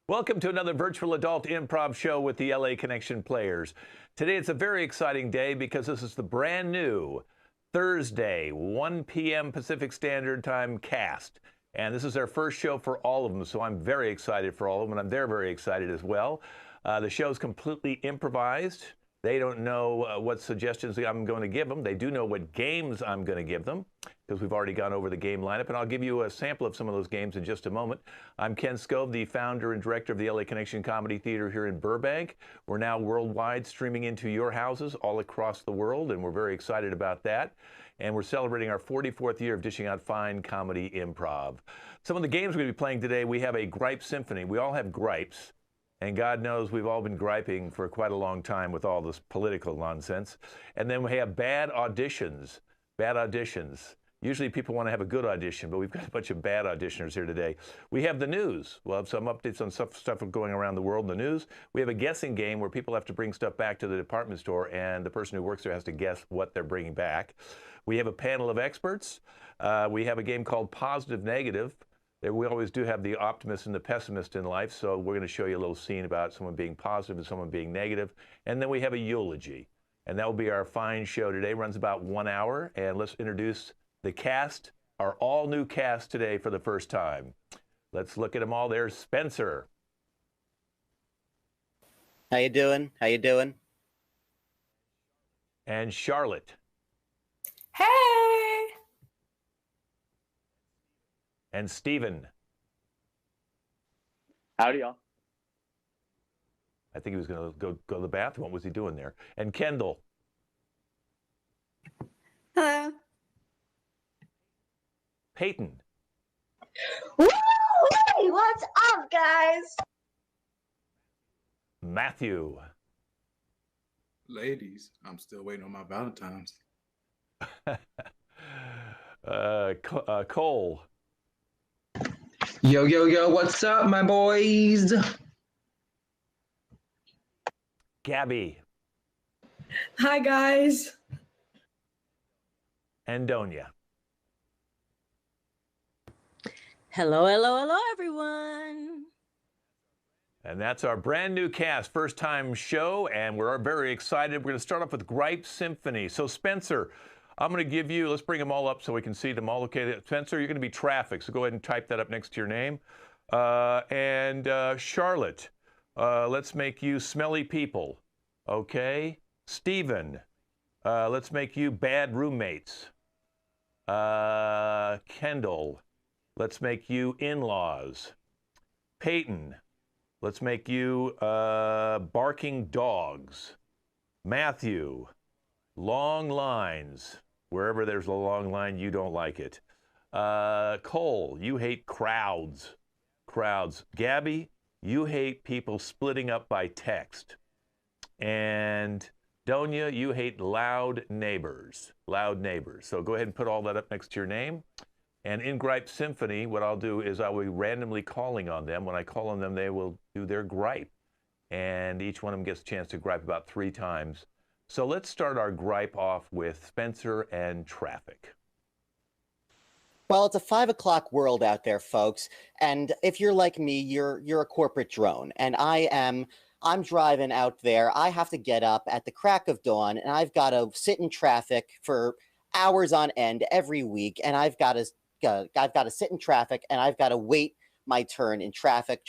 Welcome to another virtual adult improv show with the LA Connection players. Today it's a very exciting day because this is the brand new Thursday, 1 p.m. Pacific Standard Time cast. And this is our first show for all of them, so I'm very excited for all of them, and they're very excited as well. The show's completely improvised. They don't know what suggestions I'm going to give them. They do know what games I'm going to give them because we've already gone over the game lineup, and I'll give you a sample of some of those games in just a moment. I'm Ken Scove, the founder and director of the LA Connection Comedy Theater here in Burbank. We're now worldwide, streaming into your houses all across the world, and we're very excited about that. And we're celebrating our 44th year of dishing out fine comedy improv. Some of the games we're going to be playing today, we have a gripe symphony. We all have gripes. And God knows we've all been griping for quite a long time with all this political nonsense. And then we have bad auditions. Bad auditions. Usually people want to have a good audition, but we've got a bunch of bad auditioners here today. We have the news. We'll have some updates on stuff going around the world in the news. We have a guessing game where people have to bring stuff back to the department store, and the person who works there has to guess what they're bringing back. We have a panel of experts. We have a game called Positive Negative. We always do have the optimist and the pessimist in life, so we're going to show you a little scene about someone being positive and someone being negative. And then we have a eulogy. And that will be our fine show today. Runs about 1 hour. And let's introduce the cast, our all-new cast today for the first time. Let's look at them all. There's Spencer. How you doing? How you doing? And Charlotte. Hey! And Steven. Howdy, y'all. I think he was going to go to the bathroom. What was he doing there? And Kendall. Hello. Peyton. Woo! Hey, what's up, guys? Matthew. Ladies, I'm still waiting on my Valentine's. Cole. Yo, yo, yo, what's up, my boys? Gabby. Hi, guys. And Donia. Hello, hello, hello, everyone. And that's our brand new cast, first time show, and we're very excited. We're going to start off with Gripe Symphony. So Spencer, I'm going to give you, let's bring them all up so we can see them all. Okay, Spencer, you're going to be traffic, so go ahead and type that up next to your name. And Charlotte, let's make you smelly people. Okay. Steven, let's make you bad roommates. Kendall, let's make you in-laws. Peyton, let's make you barking dogs. Matthew, long lines. Wherever there's a long line, you don't like it. Cole, you hate crowds. Crowds. Gabby, you hate people splitting up by text. And Donia, you hate loud neighbors. Loud neighbors. So go ahead and put all that up next to your name. And in Gripe Symphony, what I'll do is I will be randomly calling on them. When I call on them, they will do their gripe. And each one of them gets a chance to gripe about 3 times. So let's start our gripe off with Spencer and traffic. Well, it's a 5 o'clock world out there, folks. And if you're like me, you're a corporate drone. And I'm driving out there. I have to get up at the crack of dawn, and I've got to sit in traffic for hours on end every week. And I've got to sit in traffic, and I've got to wait my turn in traffic.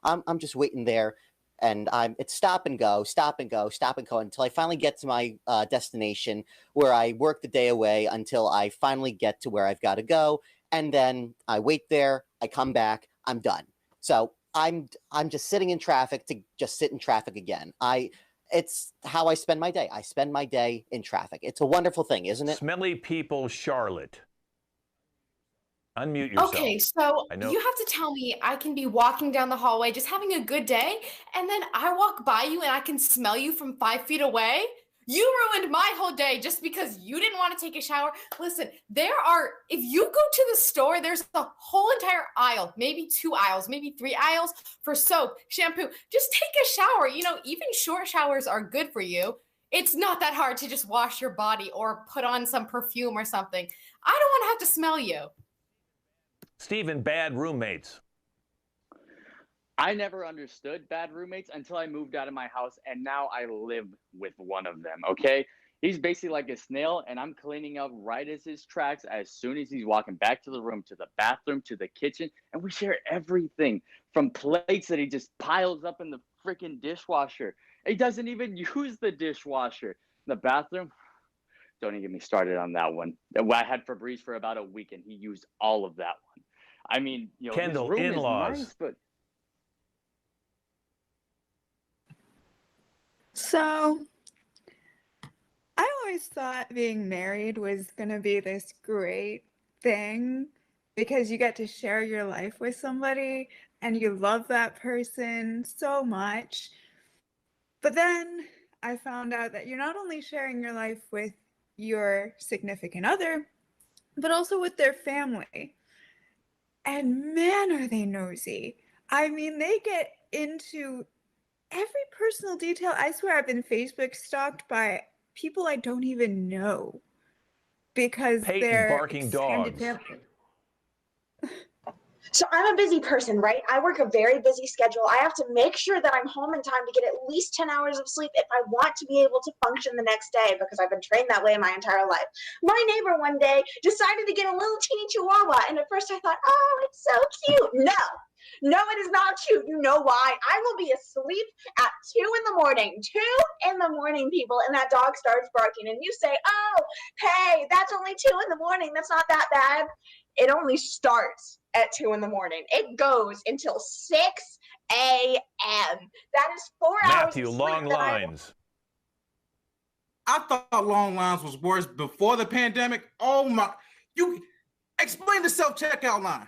I'm just waiting there. And it's stop and go, stop and go, stop and go until I finally get to my destination where I work the day away until I finally get to where I've got to go. And then I wait there, I come back, I'm done. So I'm just sitting in traffic to just sit in traffic again. It's how I spend my day. I spend my day in traffic. It's a wonderful thing, isn't it? Smelly people, Charlotte. Unmute yourself. Okay, so you have to tell me I can be walking down the hallway just having a good day, and then I walk by you and I can smell you from 5 feet away? You ruined my whole day just because you didn't want to take a shower. Listen, if you go to the store, there's a whole entire aisle, maybe 2 aisles, maybe 3 aisles for soap, shampoo. Just take a shower. You know, even short showers are good for you. It's not that hard to just wash your body or put on some perfume or something. I don't want to have to smell you. Steven, bad roommates. I never understood bad roommates until I moved out of my house, and now I live with one of them, okay? He's basically like a snail, and I'm cleaning up right as his tracks as soon as he's walking back to the room, to the bathroom, to the kitchen, and we share everything from plates that he just piles up in the freaking dishwasher. He doesn't even use the dishwasher. The bathroom, don't even get me started on that one. I had Febreze for about a week, and he used all of that one. I mean, you know, Kendall, his room in-laws. is nice, but So, I always thought being married was going to be this great thing because you get to share your life with somebody and you love that person so much. But then I found out that you're not only sharing your life with your significant other, but also with their family. And man, are they nosy. I mean, they get into every personal detail. I swear I've been Facebook stalked by people I don't even know because Peyton they're barking extended dogs. family. So I'm a busy person, right? I work a very busy schedule. I have to make sure that I'm home in time to get at least 10 hours of sleep if I want to be able to function the next day because I've been trained that way my entire life. My neighbor one day decided to get a little teeny chihuahua, and at first I thought, oh, it's so cute. No, it is not cute. You know why? I will be asleep at 2 in the morning. 2 in the morning, people, and that dog starts barking, and you say, oh, hey, that's only 2 in the morning. That's not that bad. It only starts at 2 in the morning. It goes until 6 a.m. That is 4 hours Matthew, of sleep long that lines. I thought long lines was worse before the pandemic. Oh my! You explain the self-checkout line.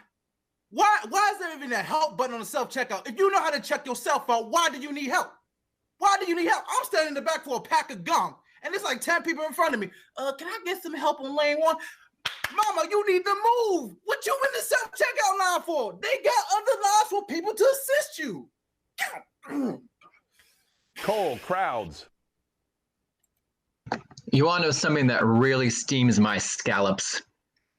Why is there even a help button on the self-checkout? If you know how to check yourself out, why do you need help? Why do you need help? I'm standing in the back for a pack of gum, and there's like 10 people in front of me. Can I get some help on lane 1? Mama, you need to move. What you in the self-checkout line for? They got other lines for people to assist you. Cole, crowds. You want to know something that really steams my scallops?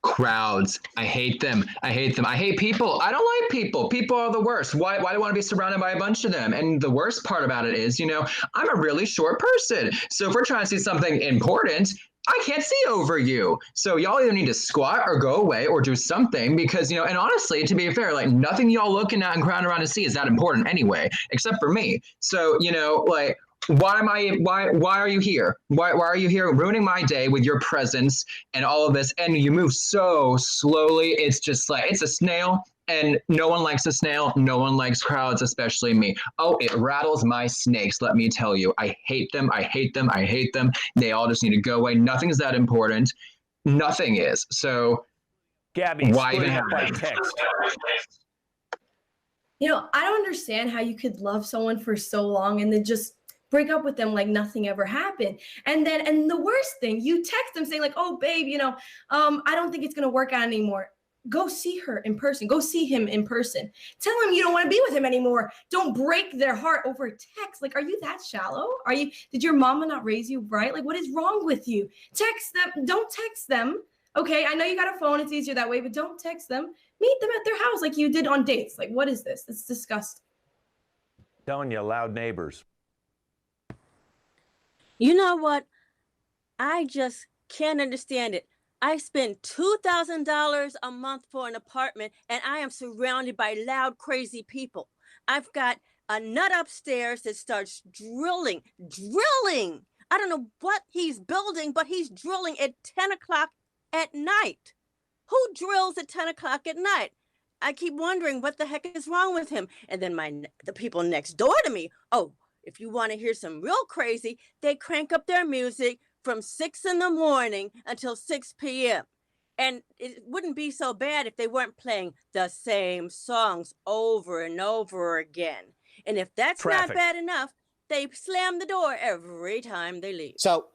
Crowds. I hate them. I hate them. I hate people. I don't like people. People are the worst. Why do I want to be surrounded by a bunch of them? And the worst part about it is, I'm a really short person. So if we're trying to see something important, I can't see over you. So y'all either need to squat or go away or do something because, and honestly, to be fair, like nothing y'all looking at and crowding around to see is that important anyway, except for me. So, why are you here? Why are you here ruining my day with your presence and all of this? And you move so slowly. It's just like, it's a snail. And no one likes a snail. No one likes crowds, especially me. Oh, it rattles my snakes, let me tell you. I hate them. I hate them. I hate them. They all just need to go away. Nothing's that important. Nothing is. So Gabby, why even splitting have up by it? text. I don't understand how you could love someone for so long and then just break up with them like nothing ever happened. And the worst thing, you text them saying like, oh, babe, I don't think it's going to work out anymore. Go see her in person. Go see him in person. Tell him you don't want to be with him anymore. Don't break their heart over text. Like, are you that shallow? Did your mama not raise you right? Like, what is wrong with you? Text them. Don't text them. Okay, I know you got a phone. It's easier that way, but don't text them. Meet them at their house like you did on dates. Like, what is this? It's disgusting. Telling you, loud neighbors. You know what? I just can't understand it. I spend $2,000 a month for an apartment, and I am surrounded by loud, crazy people. I've got a nut upstairs that starts drilling. I don't know what he's building, but he's drilling at 10 o'clock at night. Who drills at 10 o'clock at night? I keep wondering what the heck is wrong with him. And then the people next door to me, oh, if you want to hear some real crazy, they crank up their music from 6 in the morning until 6 p.m. And it wouldn't be so bad if they weren't playing the same songs over and over again. And if that's Traffic. not bad enough, they slam the door every time they leave. So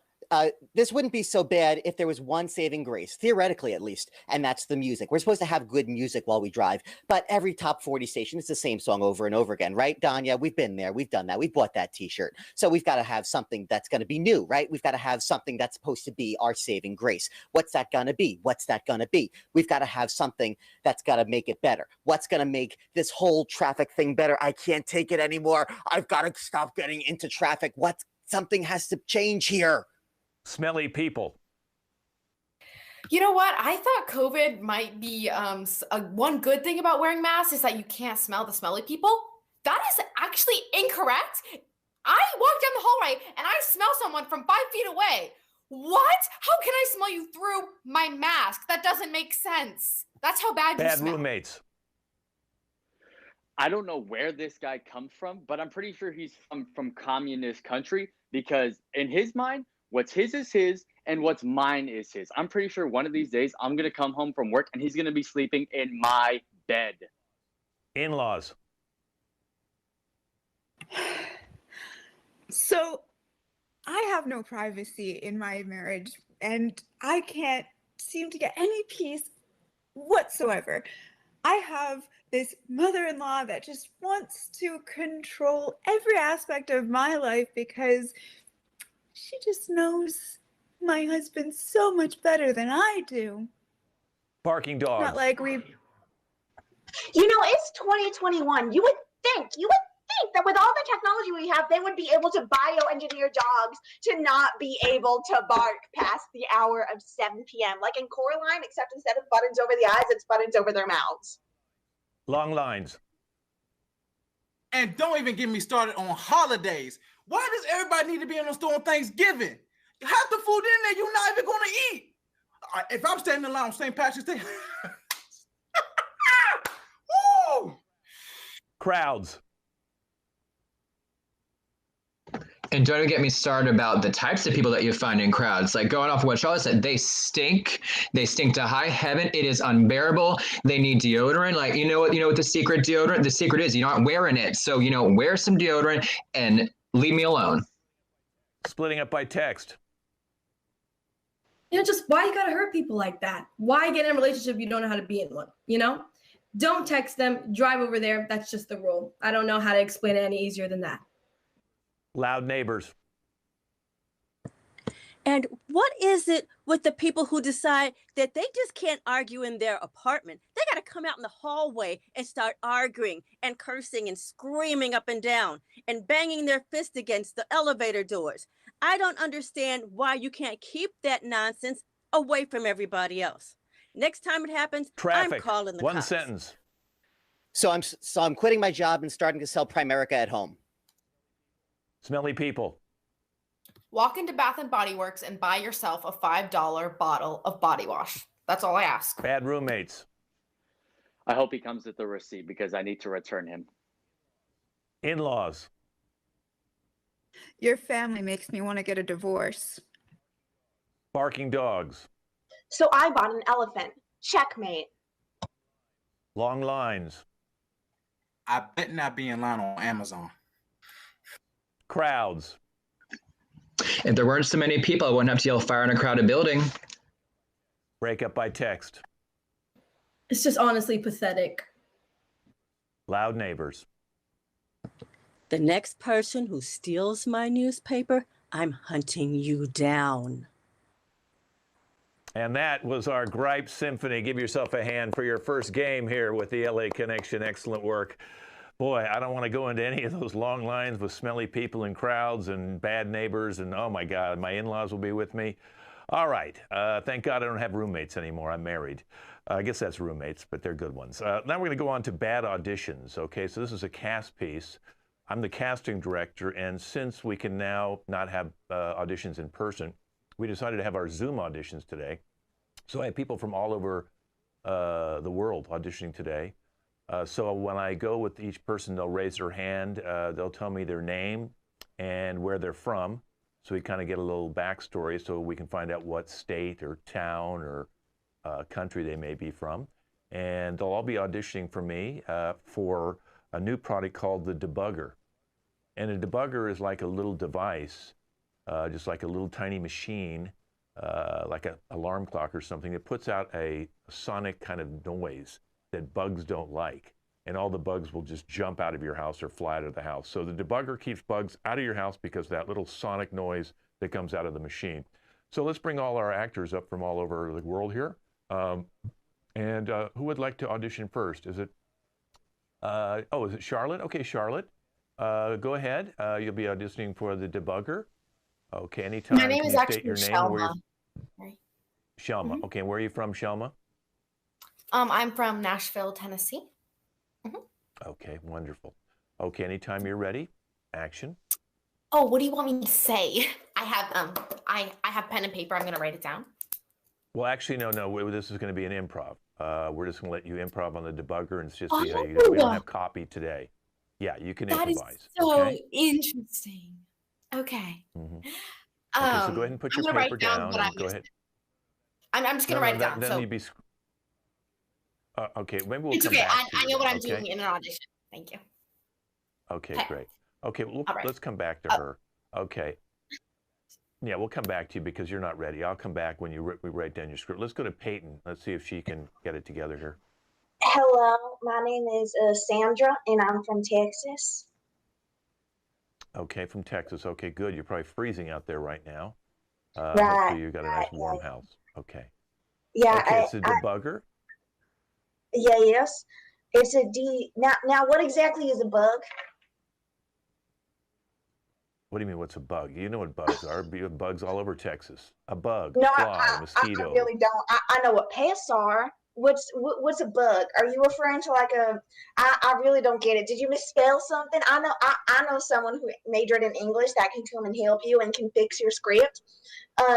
this wouldn't be so bad if there was one saving grace, theoretically at least, and that's the music. We're supposed to have good music while we drive, but every top 40 station, it's the same song over and over again, right, Danya? We've been there. We've done that. We bought that T-shirt. So we've got to have something that's going to be new, right? We've got to have something that's supposed to be our saving grace. What's that going to be? What's that going to be? We've got to have something that's got to make it better. What's going to make this whole traffic thing better? I can't take it anymore. I've got to stop getting into traffic. Something has to change here. Smelly people. You know what? I thought COVID might be one good thing about wearing masks is that you can't smell the smelly people. That is actually incorrect. I walk down the hallway and I smell someone from 5 feet away. What? How can I smell you through my mask? That doesn't make sense. That's how bad you smell. Bad roommates. I don't know where this guy comes from, but I'm pretty sure he's from communist country, because in his mind, what's his is his and what's mine is his. I'm pretty sure one of these days I'm going to come home from work and he's going to be sleeping in my bed. In-laws. So I have no privacy in my marriage, and I can't seem to get any peace whatsoever. I have this mother-in-law that just wants to control every aspect of my life because she just knows my husband so much better than I do. Barking dogs. Not like we... You know, it's 2021. You would think that with all the technology we have, they would be able to bioengineer dogs to not be able to bark past the hour of 7 p.m. Like in Coraline, except instead of buttons over the eyes, it's buttons over their mouths. Long lines. And don't even get me started on holidays. Why does everybody need to be in the store on Thanksgiving? Half the food in there you're not even going to eat. If I'm standing in line on St. Patrick's Day, woo! Crowds. And don't even get me started about the types of people that you find in crowds. Like going off of what Charlotte said, they stink. They stink to high heaven. It is unbearable. They need deodorant. Like, you know what the secret deodorant? The secret is you're not wearing it. So, wear some deodorant and leave me alone. Splitting up by text. Just why you gotta hurt people like that? Why get in a relationship if you don't know how to be in one? Don't text them, drive over there. That's just the rule. I don't know how to explain it any easier than that. Loud neighbors. And what is it with the people who decide that they just can't argue in their apartment? They got to come out in the hallway and start arguing and cursing and screaming up and down and banging their fist against the elevator doors. I don't understand why you can't keep that nonsense away from everybody else. Next time it happens, Traffic. I'm calling the One cops. sentence. So I'm quitting my job and starting to sell Primerica at home. Smelly people. Walk into Bath & Body Works and buy yourself a $5 bottle of body wash. That's all I ask. Bad roommates. I hope he comes with the receipt because I need to return him. In-laws. Your family makes me want to get a divorce. Barking dogs. So I bought an elephant. Checkmate. Long lines. I bet not be in line on Amazon. Crowds. If there weren't so many people, I wouldn't have to yell fire in a crowded building. Break up by text. It's just honestly pathetic. Loud neighbors. The next person who steals my newspaper, I'm hunting you down. And that was our Gripe Symphony. Give yourself a hand for your first game here with the LA Connection. Excellent work. Boy, I don't want to go into any of those long lines with smelly people and crowds and bad neighbors. And oh my God, my in-laws will be with me. All right. Thank God I don't have roommates anymore. I'm married. I guess that's roommates, but they're good ones. Now we're going to go on to bad auditions. Okay, so this is a cast piece. I'm the casting director. And since we can now not have auditions in person, we decided to have our Zoom auditions today. So I have people from all over the world auditioning today. So when I go with each person, they'll raise their hand. They'll tell me their name and where they're from. So we kind of get a little backstory so we can find out what state or town or country they may be from. And they'll all be auditioning for me for a new product called the Debugger. And a debugger is like a little device just like a little tiny machine, like an alarm clock or something. It puts out a sonic kind of noise that bugs don't like. And all the bugs will just jump out of your house or fly out of the house. So the debugger keeps bugs out of your house because of that little sonic noise that comes out of the machine. So let's bring all our actors up from all over the world here. And who would like to audition first? Is it, is it Charlotte? Okay, Charlotte, go ahead. You'll be auditioning for the debugger. Okay, anytime. My name Can is you actually state your name and where Shelma. you're... Shelma. Okay, where are you from, Shelma? I'm from Nashville, Tennessee. Okay, wonderful. Okay, anytime you're ready, action. Oh, what do you want me to say? I have pen and paper. I'm gonna write it down. Well, actually, no. This is going to be an improv. We're just going to let you improv on the debugger and just see how you do. We don't have copy today. Yeah, you can improvise. That is so okay? interesting. Okay. Okay, so go ahead and put your paper down. Go ahead. I'm just gonna write it down. Then So you'd be. Okay, maybe we'll it's come okay. back to I you, know what I'm okay? doing in an audition. Thank you. Okay, great. Okay, well, All right. let's come back to her. Okay. Yeah, we'll come back to you because you're not ready. I'll come back when we write down your script. Let's go to Peyton. Let's see if she can get it together here. Hello, my name is Sandra, and I'm from Texas. Okay, from Texas. Okay, good. You're probably freezing out there right now. Right. Hopefully you got a nice warm house. Okay. Yeah. Okay, it's a debugger. Yes. It's a D. Now, what exactly is a bug? What do you mean, what's a bug? You know what bugs are. Bugs all over Texas. A bug, No, fly, mosquito. I really don't. I know what pests are. What's a bug? Are you referring to like a? I really don't get it. Did you misspell something? I know someone who majored in English that can come and help you and can fix your script.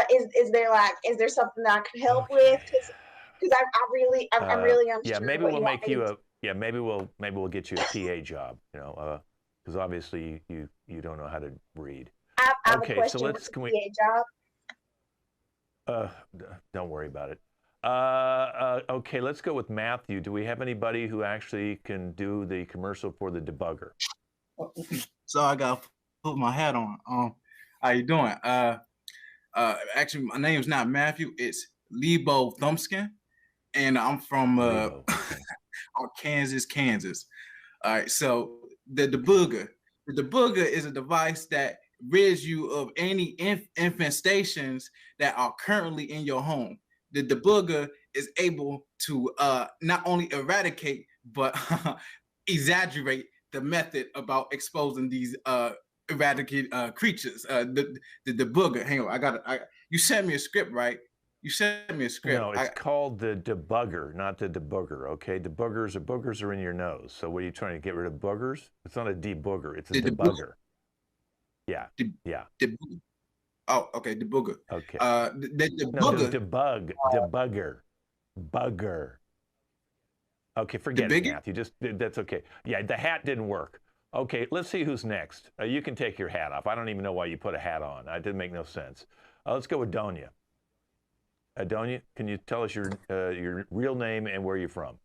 Is there something that I could help with? Because I'm really unsure. Yeah, maybe we'll make you a. Yeah, maybe we'll get you a PA job. You know, because obviously you don't know how to read. I have okay, a question. So let's PA job? Don't worry about it. Okay, let's go with Matthew. Do we have anybody who actually can do the commercial for the debugger? So I got to put my hat on. How you doing? Actually, my name's not Matthew. It's Lebo Thumbskin, and I'm from Kansas. All right. So the debugger is a device that rids you of any infestations that are currently in your home. The debugger is able to not only eradicate but exaggerate the method about exposing these eradicated creatures. The debugger. Hang on, you sent me a script, right? You sent me a script. No, it's called the debugger, not the debugger. Okay, boogers are in your nose. So what are you trying to get rid of boogers? It's not a debugger. It's a debugger. Yeah. Yeah. Oh, okay, debugger. Okay. Debugger. Bugger. Okay, forget it, Matthew. That's okay. Yeah, the hat didn't work. Okay, let's see who's next. You can take your hat off. I don't even know why you put a hat on. It didn't make no sense. Let's go with Donia. Donia, can you tell us your real name and where you're from?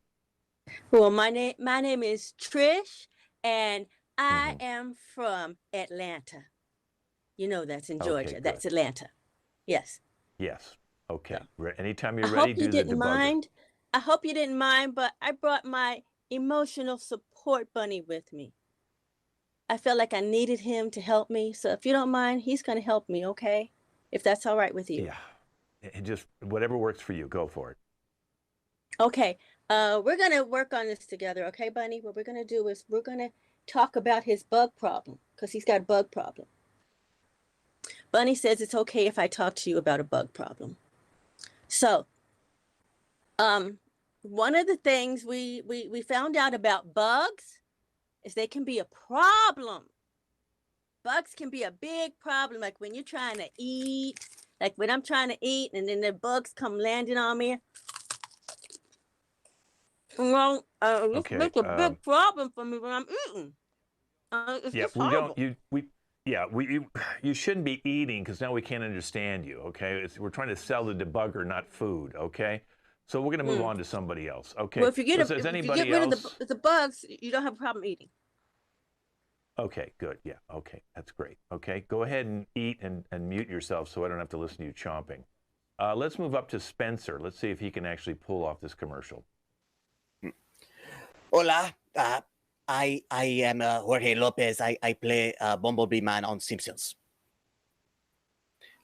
Well, my name is Trish, and I am from Atlanta. You know that's in Georgia. That's Atlanta. Yes. Yes. Okay. Anytime you're ready, do the debugger. I hope you didn't mind, but I brought my emotional support bunny with me. I felt like I needed him to help me. So if you don't mind, he's going to help me, okay? If that's all right with you. Yeah. And just whatever works for you, go for it. Okay. We're going to work on this together, okay, Bunny? What we're going to do is we're going to talk about his bug problem because he's got a bug problem. Bunny says it's okay if I talk to you about a bug problem. So, one of the things we found out about bugs is they can be a problem. Bugs can be a big problem, like when you're trying to eat, like when I'm trying to eat and then the bugs come landing on me. Well, this makes a big problem for me when I'm eating. You shouldn't be eating because now we can't understand you, okay? We're trying to sell the debugger, not food, okay? So we're going to move on to somebody else, okay? Well, if you get rid of the bugs, you don't have a problem eating. Okay, good. Yeah, okay, that's great. Okay, go ahead and eat and mute yourself so I don't have to listen to you chomping. Let's move up to Spencer. Let's see if he can actually pull off this commercial. Hola, I am Jorge Lopez. I play Bumblebee Man on Simpsons.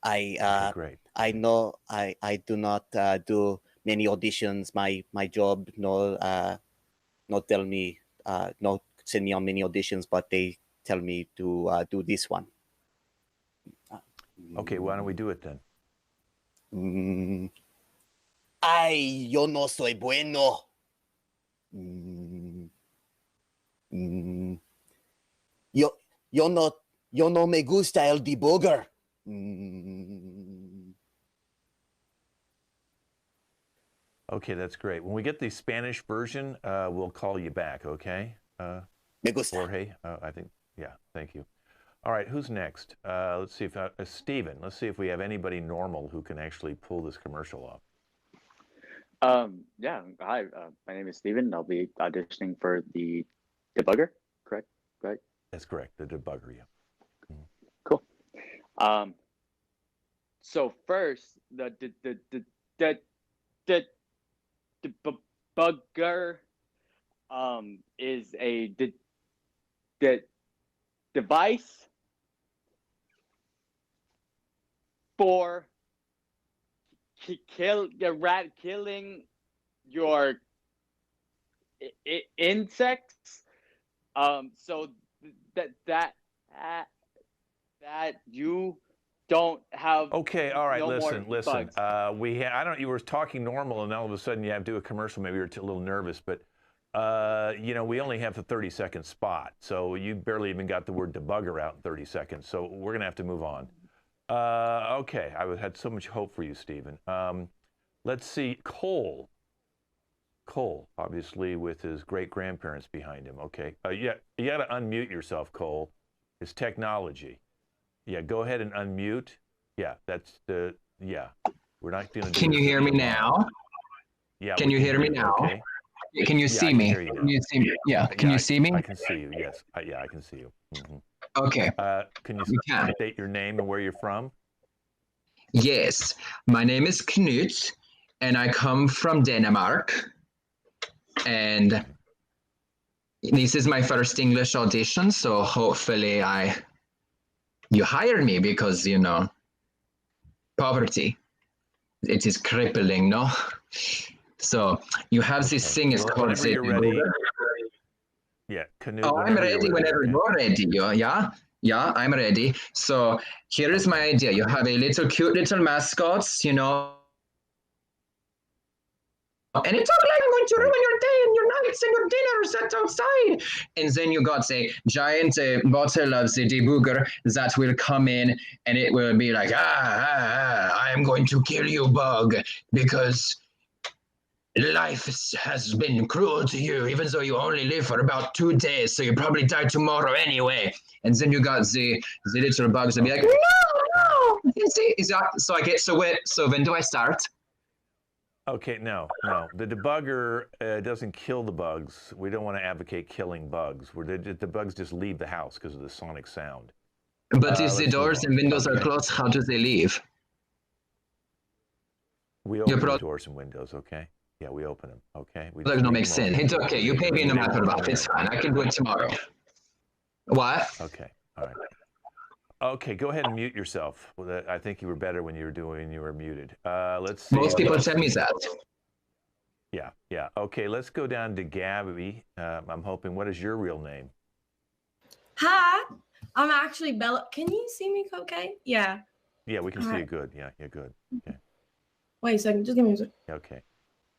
Okay, great. I know I do not do many auditions. My job not tell me not send me on many auditions, but they tell me to do this one. Okay, why don't we do it then? Ay, yo no soy bueno. Yo no me gusta el debugger. Okay, that's great. When we get the Spanish version, we'll call you back, okay? Me gusta. Jorge, I think, yeah, thank you. All right, who's next? Let's see if, Steven, let's see if we have anybody normal who can actually pull this commercial off. Yeah, hi, my name is Steven. I'll be auditioning for the debugger, correct? Right? That's correct, the debugger, yeah. Cool. So first, the debugger is a device for killing your insects. So that you don't have. Okay, all right, no listen. bugs. You were talking normal, and all of a sudden you have to do a commercial. Maybe you're a little nervous, but we only have the 30-second spot, so you barely even got the word debugger out in 30 seconds. So we're gonna have to move on. Okay, I had so much hope for you, Stephen. Let's see, Cole. Cole, obviously with his great-grandparents behind him. Okay, yeah, you got to unmute yourself, Cole. It's technology. Yeah, go ahead and unmute. Yeah, that's the, yeah. We're not going to do. Can you hear me now? Yeah. Can you hear me now? Okay. Can you see me? Can you see me? Yeah. Can you see me? I can see you. Yes. Yeah, I can see you. Mm-hmm. Okay. Can you state your name and where you're from? Yes, my name is Knut, and I come from Denmark. And this is my first English audition, so hopefully you hire me because, poverty, it is crippling, no? So you have this thing, it's called... Whenever you're ready. Yeah, Knut. Oh, I'm ready whenever you're ready. Yeah, I'm ready. So here is my idea. You have a cute little mascots, and it's all like, I'm going to ruin your day and your nights and your dinners that's outside. And then you got a giant bottle of the debugger that will come in and it will be like, I am going to kill you, bug, because life has been cruel to you, even though you only live for about 2 days, so you probably die tomorrow anyway. And then you got the little bugs that be like, no. So when do I start? Okay, no. The debugger doesn't kill the bugs. We don't want to advocate killing bugs. The bugs just leave the house because of the sonic sound. But if the doors and windows are closed, how do they leave? We open the doors and windows, okay? Yeah, we open them, okay? That doesn't make sense. It's okay. You pay me no matter what. It's fine. I can do it tomorrow. What? Okay, all right. Okay, go ahead and mute yourself. I think you were better when you were muted. Let's see. Most people tell me that. Yeah. Okay, let's go down to Gabby. I'm hoping, what is your real name? Hi, I'm actually Bella. Can you see me okay? Yeah. Yeah, we can see you good. Yeah, you're good. Okay. Wait a second, just give me a second. Okay.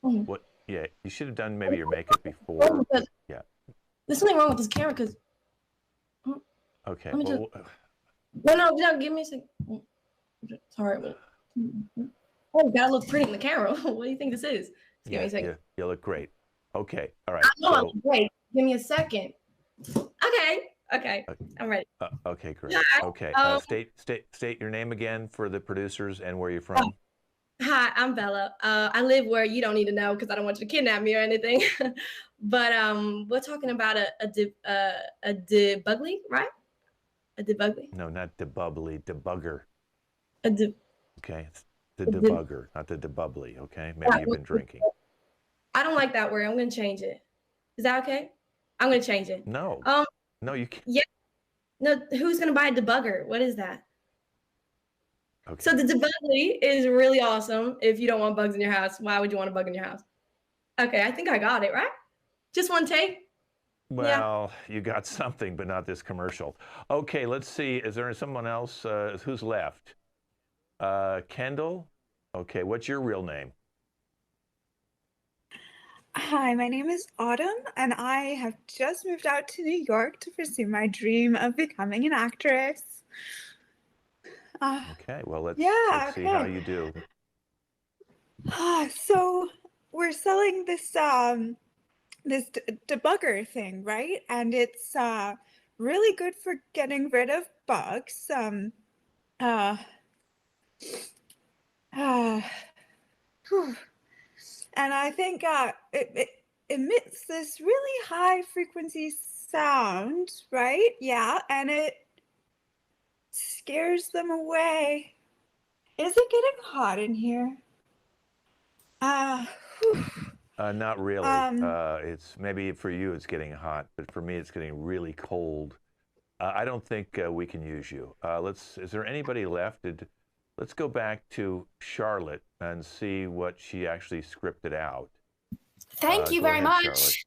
What? Yeah, you should have done maybe your makeup before. Yeah. There's something wrong with this camera because. Okay. No, give me a second. Sorry. Oh, you gotta look pretty in the camera. What do you think this is? Just give me a second. You look great. Okay, all right. I look great. Give me a second. Okay. I'm ready. Okay, great. Okay. State your name again for the producers and where you're from. Hi, I'm Bella. I live where you don't need to know because I don't want you to kidnap me or anything. But we're talking about a debugly, right? A debugly. No, not debubbly, debugger. A de, Okay, it's the a de, debugger, not the debubbly. Okay, maybe you've been drinking. I don't like that word. I'm gonna change it. Is that okay? I'm gonna change it. No, no, you can't. Yeah. No, who's gonna buy a debugger? What is that? Okay. So the debugly is really awesome. If you don't want bugs in your house, why would you want a bug in your house? Okay, I think I got it, right? Just one take. Well, you got something, but not this commercial. Okay, let's see. Is there someone else? Who's left? Kendall? Okay, what's your real name? Hi, my name is Autumn, and I have just moved out to New York to pursue my dream of becoming an actress. Okay, well, let's see how okay. you do. So we're selling this debugger thing, right? And it's really good for getting rid of bugs. And I think it emits this really high frequency sound, right? Yeah, and it scares them away. Is it getting hot in here? Not really. It's maybe for you it's getting hot, but for me it's getting really cold. I don't think we can use you. Is there anybody left? Let's go back to Charlotte and see what she actually scripted out. Thank you very ahead, much. Charlotte.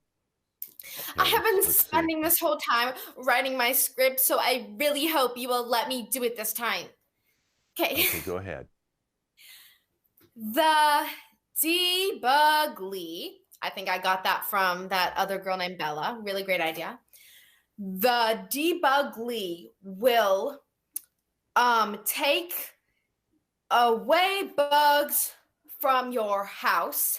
I have been let's see. spending this whole time writing my script, so I really hope you will let me do it this time. Okay. Okay, go ahead. The debugly. I think I got that from that other girl named Bella. Really great idea. The debugly will take away bugs from your house.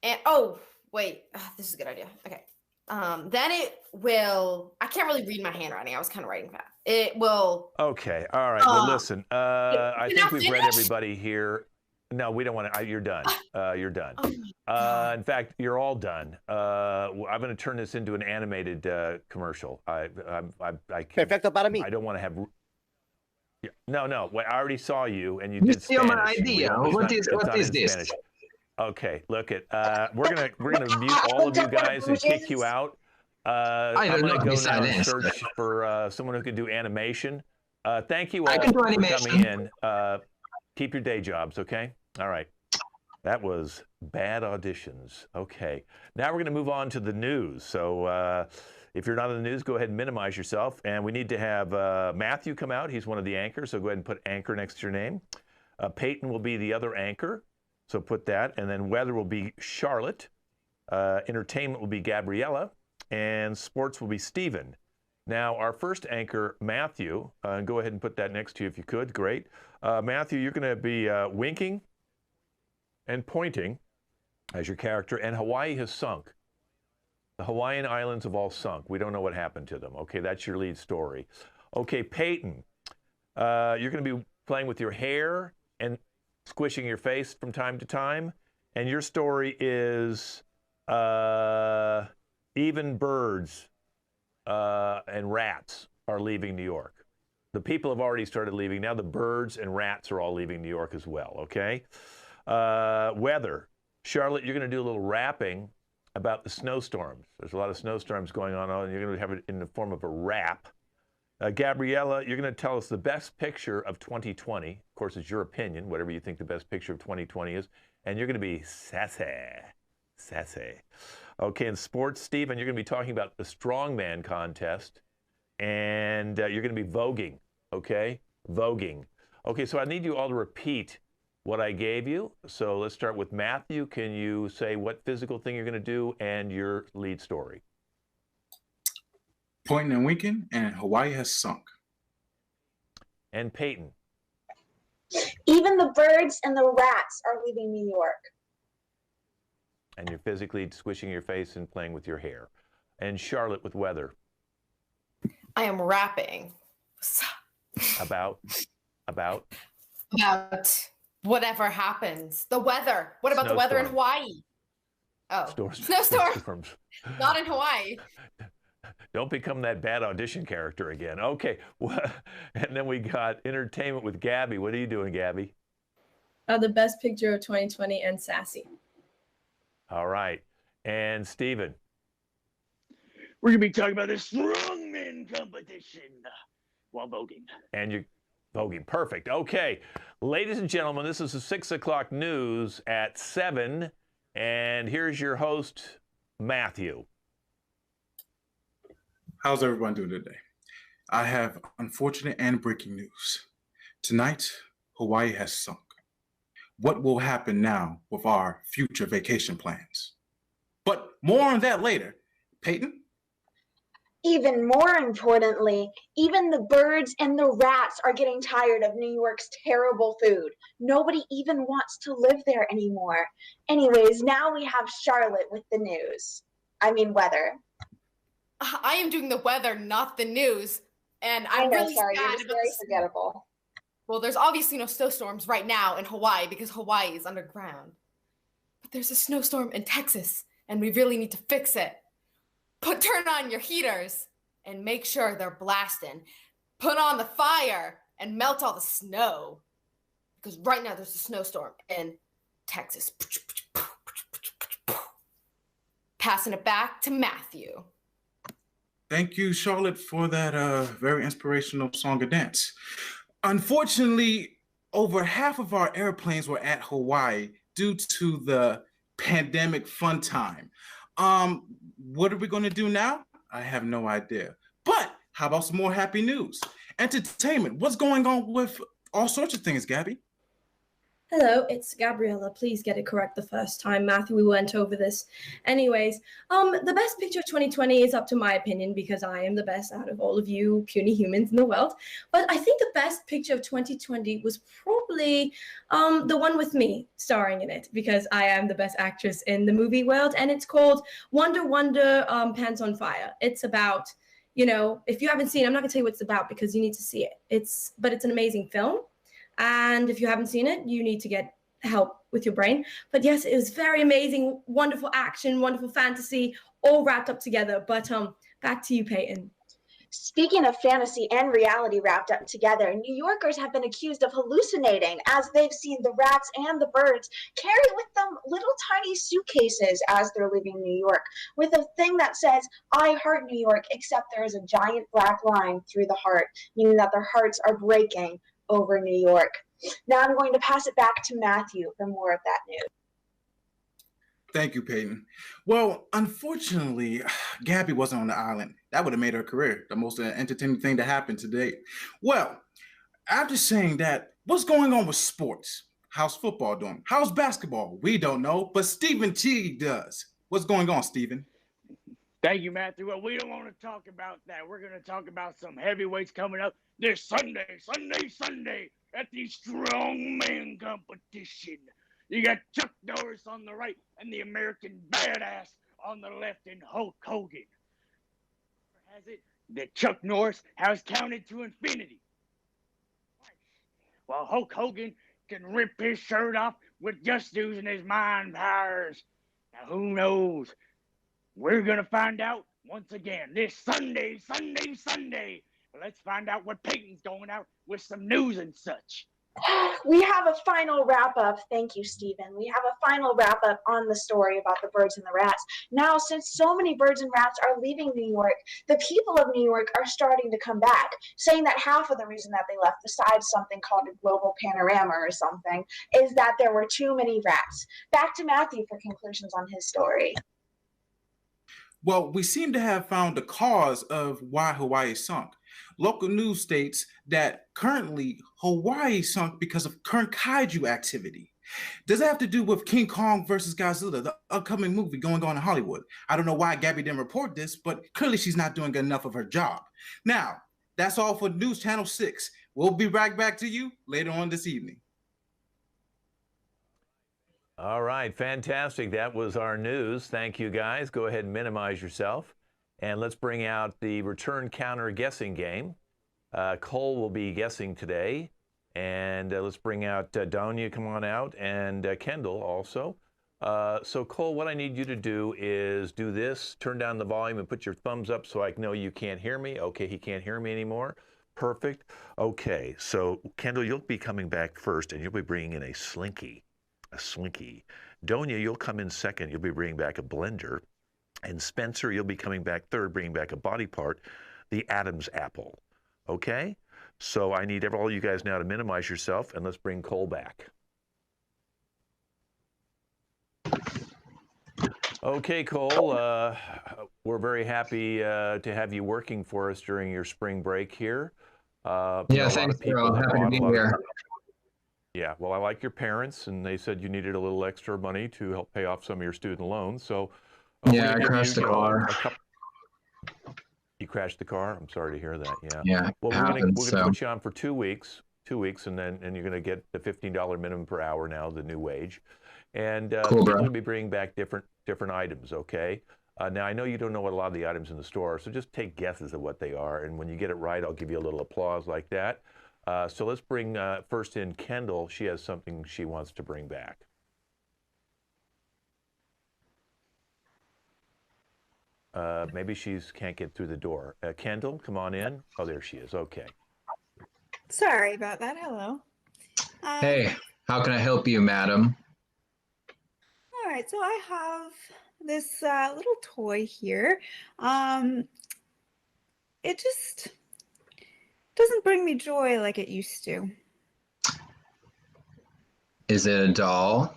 And oh, wait, this is a good idea. Okay. Then it will, I can't really read my handwriting. I was kind of writing fast. It will. Okay. All right. Well, listen, I think we've read everybody here. No, we don't want to. You're done. You're done. Oh in fact, you're all done. I'm going to turn this into an animated commercial. Perfecto para mí. I don't want to have. No. I already saw you, and you You did steal my Spanish. idea. What is this? Spanish. Okay, look at. We're gonna mute all of you guys and kick you out. I'm gonna go now and search for someone who can do animation. Thank you all for coming in. Keep your day jobs, okay? All right. That was bad auditions. Okay. Now we're going to move on to the news. So if you're not in the news, go ahead and minimize yourself. And we need to have Matthew come out. He's one of the anchors, so go ahead and put anchor next to your name. Peyton will be the other anchor, so put that. And then weather will be Charlotte. Entertainment will be Gabriella. And sports will be Steven. Now, our first anchor, Matthew, go ahead and put that next to you if you could. Great. Matthew, you're going to be winking and pointing as your character, and Hawaii has sunk. The Hawaiian Islands have all sunk. We don't know what happened to them. Okay, that's your lead story. Okay, Peyton, you're going to be playing with your hair and squishing your face from time to time, and your story is even birds and rats are leaving New York. The people have already started leaving. Now the birds and rats are all leaving New York as well, okay? Weather. Charlotte, you're going to do a little rapping about the snowstorms. There's a lot of snowstorms going on, and you're going to have it in the form of a rap. Gabriella, you're going to tell us the best picture of 2020. Of course, it's your opinion, whatever you think the best picture of 2020 is. And you're going to be sassy. Sassy. Okay, in sports, Stephen, you're going to be talking about the strongman contest. And you're going to be voguing, okay? Voguing. Okay, so I need you all to repeat what I gave you. So let's start with Matthew. Can you say what physical thing you're going to do and your lead story? Pointing and winking, and Hawaii has sunk. And Peyton. Even the birds and the rats are leaving New York. And you're physically squishing your face and playing with your hair. And Charlotte with weather. I am rapping. About Whatever happens. The weather. What about the weather in Snowstorm. Hawaii? Oh, Storms. snowstorm. Storms. Not in Hawaii. Don't become that bad audition character again. Okay. And then we got entertainment with Gabby. What are you doing, Gabby? The best picture of 2020 and Sassy. All right. And Steven. We're going to be talking about the strongman competition while voting. And you're voting. Perfect. Okay. Ladies and gentlemen, this is the 6 o'clock news at 7. And here's your host, Matthew. How's everyone doing today? I have unfortunate and breaking news. Tonight, Hawaii has sunk. What will happen now with our future vacation plans? But more on that later. Peyton? Even more importantly, even the birds and the rats are getting tired of New York's terrible food. Nobody even wants to live there anymore. Anyways, now we have Charlotte with the news. I mean, weather. I am doing the weather, not the news. And I I'm know, really sorry, sad you're just about very this. forgettable. Well, there's obviously no snowstorms right now in Hawaii because Hawaii is underground. But there's a snowstorm in Texas, and we really need to fix it. Turn on your heaters and make sure they're blasting. Put on the fire and melt all the snow. Because right now there's a snowstorm in Texas. Passing it back to Matthew. Thank you, Charlotte, for that very inspirational song and dance. Unfortunately, over half of our airplanes were at Hawaii due to the pandemic fun time. What are we going to do now? I have no idea. But how about some more happy news? Entertainment. What's going on with all sorts of things, Gabby? Hello, it's Gabriella. Please get it correct the first time. Matthew, we went over this. Anyways, the best picture of 2020 is up to my opinion because I am the best out of all of you puny humans in the world. But I think the best picture of 2020 was probably the one with me starring in it because I am the best actress in the movie world. And it's called Wonder Pants on Fire. It's about, you know, if you haven't seen it, I'm not gonna tell you what it's about because you need to see it. But it's an amazing film. And if you haven't seen it, you need to get help with your brain. But yes, it was very amazing, wonderful action, wonderful fantasy, all wrapped up together. But back to you, Peyton. Speaking of fantasy and reality wrapped up together, New Yorkers have been accused of hallucinating as they've seen the rats and the birds carry with them little tiny suitcases as they're leaving New York with a thing that says, "I heart New York," except there is a giant black line through the heart, meaning that their hearts are breaking over New York. Now I'm going to pass it back to Matthew for more of that news. Thank you, Peyton. Well, unfortunately, Gabby wasn't on the island. That would have made her career the most entertaining thing to happen today. Well, after saying that, what's going on with sports? How's football doing? How's basketball? We don't know, but Stephen T does. What's going on, Stephen? Thank you, Matthew. Well, we don't want to talk about that. We're going to talk about some heavyweights coming up this Sunday at the strongman competition. You got Chuck Norris on the right and the American Badass on the left and Hulk Hogan. Has it that Chuck Norris has counted to infinity, while Hulk Hogan can rip his shirt off with just using his mind powers. Now, who knows? We're going to find out once again this Sunday. Let's find out what Peyton's going out with some news and such. We have a final wrap-up. Thank you, Stephen. We have a final wrap-up on the story about the birds and the rats. Now, since so many birds and rats are leaving New York, the people of New York are starting to come back, saying that half of the reason that they left, besides something called a global panorama or something, is that there were too many rats. Back to Matthew for conclusions on his story. Well, we seem to have found the cause of why Hawaii sunk. Local news states that currently Hawaii sunk because of current kaiju activity. Does it have to do with King Kong versus Godzilla, the upcoming movie going on in Hollywood? I don't know why Gabby didn't report this, but clearly she's not doing enough of her job. Now, that's all for News Channel 6. We'll be right back to you later on this evening. All right, fantastic. That was our news. Thank you, guys. Go ahead and minimize yourself. And let's bring out the return counter guessing game. Cole will be guessing today. And let's bring out Donia, come on out, and Kendall also. So Cole, what I need you to do is do this, turn down the volume and put your thumbs up so I know you can't hear me. Okay, he can't hear me anymore. Perfect. Okay, so Kendall, you'll be coming back first and you'll be bringing in a slinky. Donia, you'll come in second. You'll be bringing back a blender. And Spencer, you'll be coming back third, bringing back a body part, the Adam's apple. Okay? So I need all you guys now to minimize yourself, and let's bring Cole back. Okay, Cole, we're very happy to have you working for us during your spring break here. Yeah, thanks, Carol. Happy to be here. Yeah, well, I like your parents, and they said you needed a little extra money to help pay off some of your student loans. So, yeah, I crashed the car. You crashed the car? I'm sorry to hear that. Yeah. Yeah. Well, we're gonna put you on for 2 weeks, and then you're gonna get the $15 minimum per hour now, the new wage, and cool, we're gonna be bringing back different items. Okay. Now I know you don't know what a lot of the items in the store are, so just take guesses of what they are, and when you get it right, I'll give you a little applause like that. So let's bring first in Kendall. She has something she wants to bring back. Maybe she can't get through the door. Kendall, come on in. Oh, there she is. Okay. Sorry about that. Hello. Hey, how can I help you, madam? All right, so I have this little toy here. It just doesn't bring me joy like it used to. Is it a doll?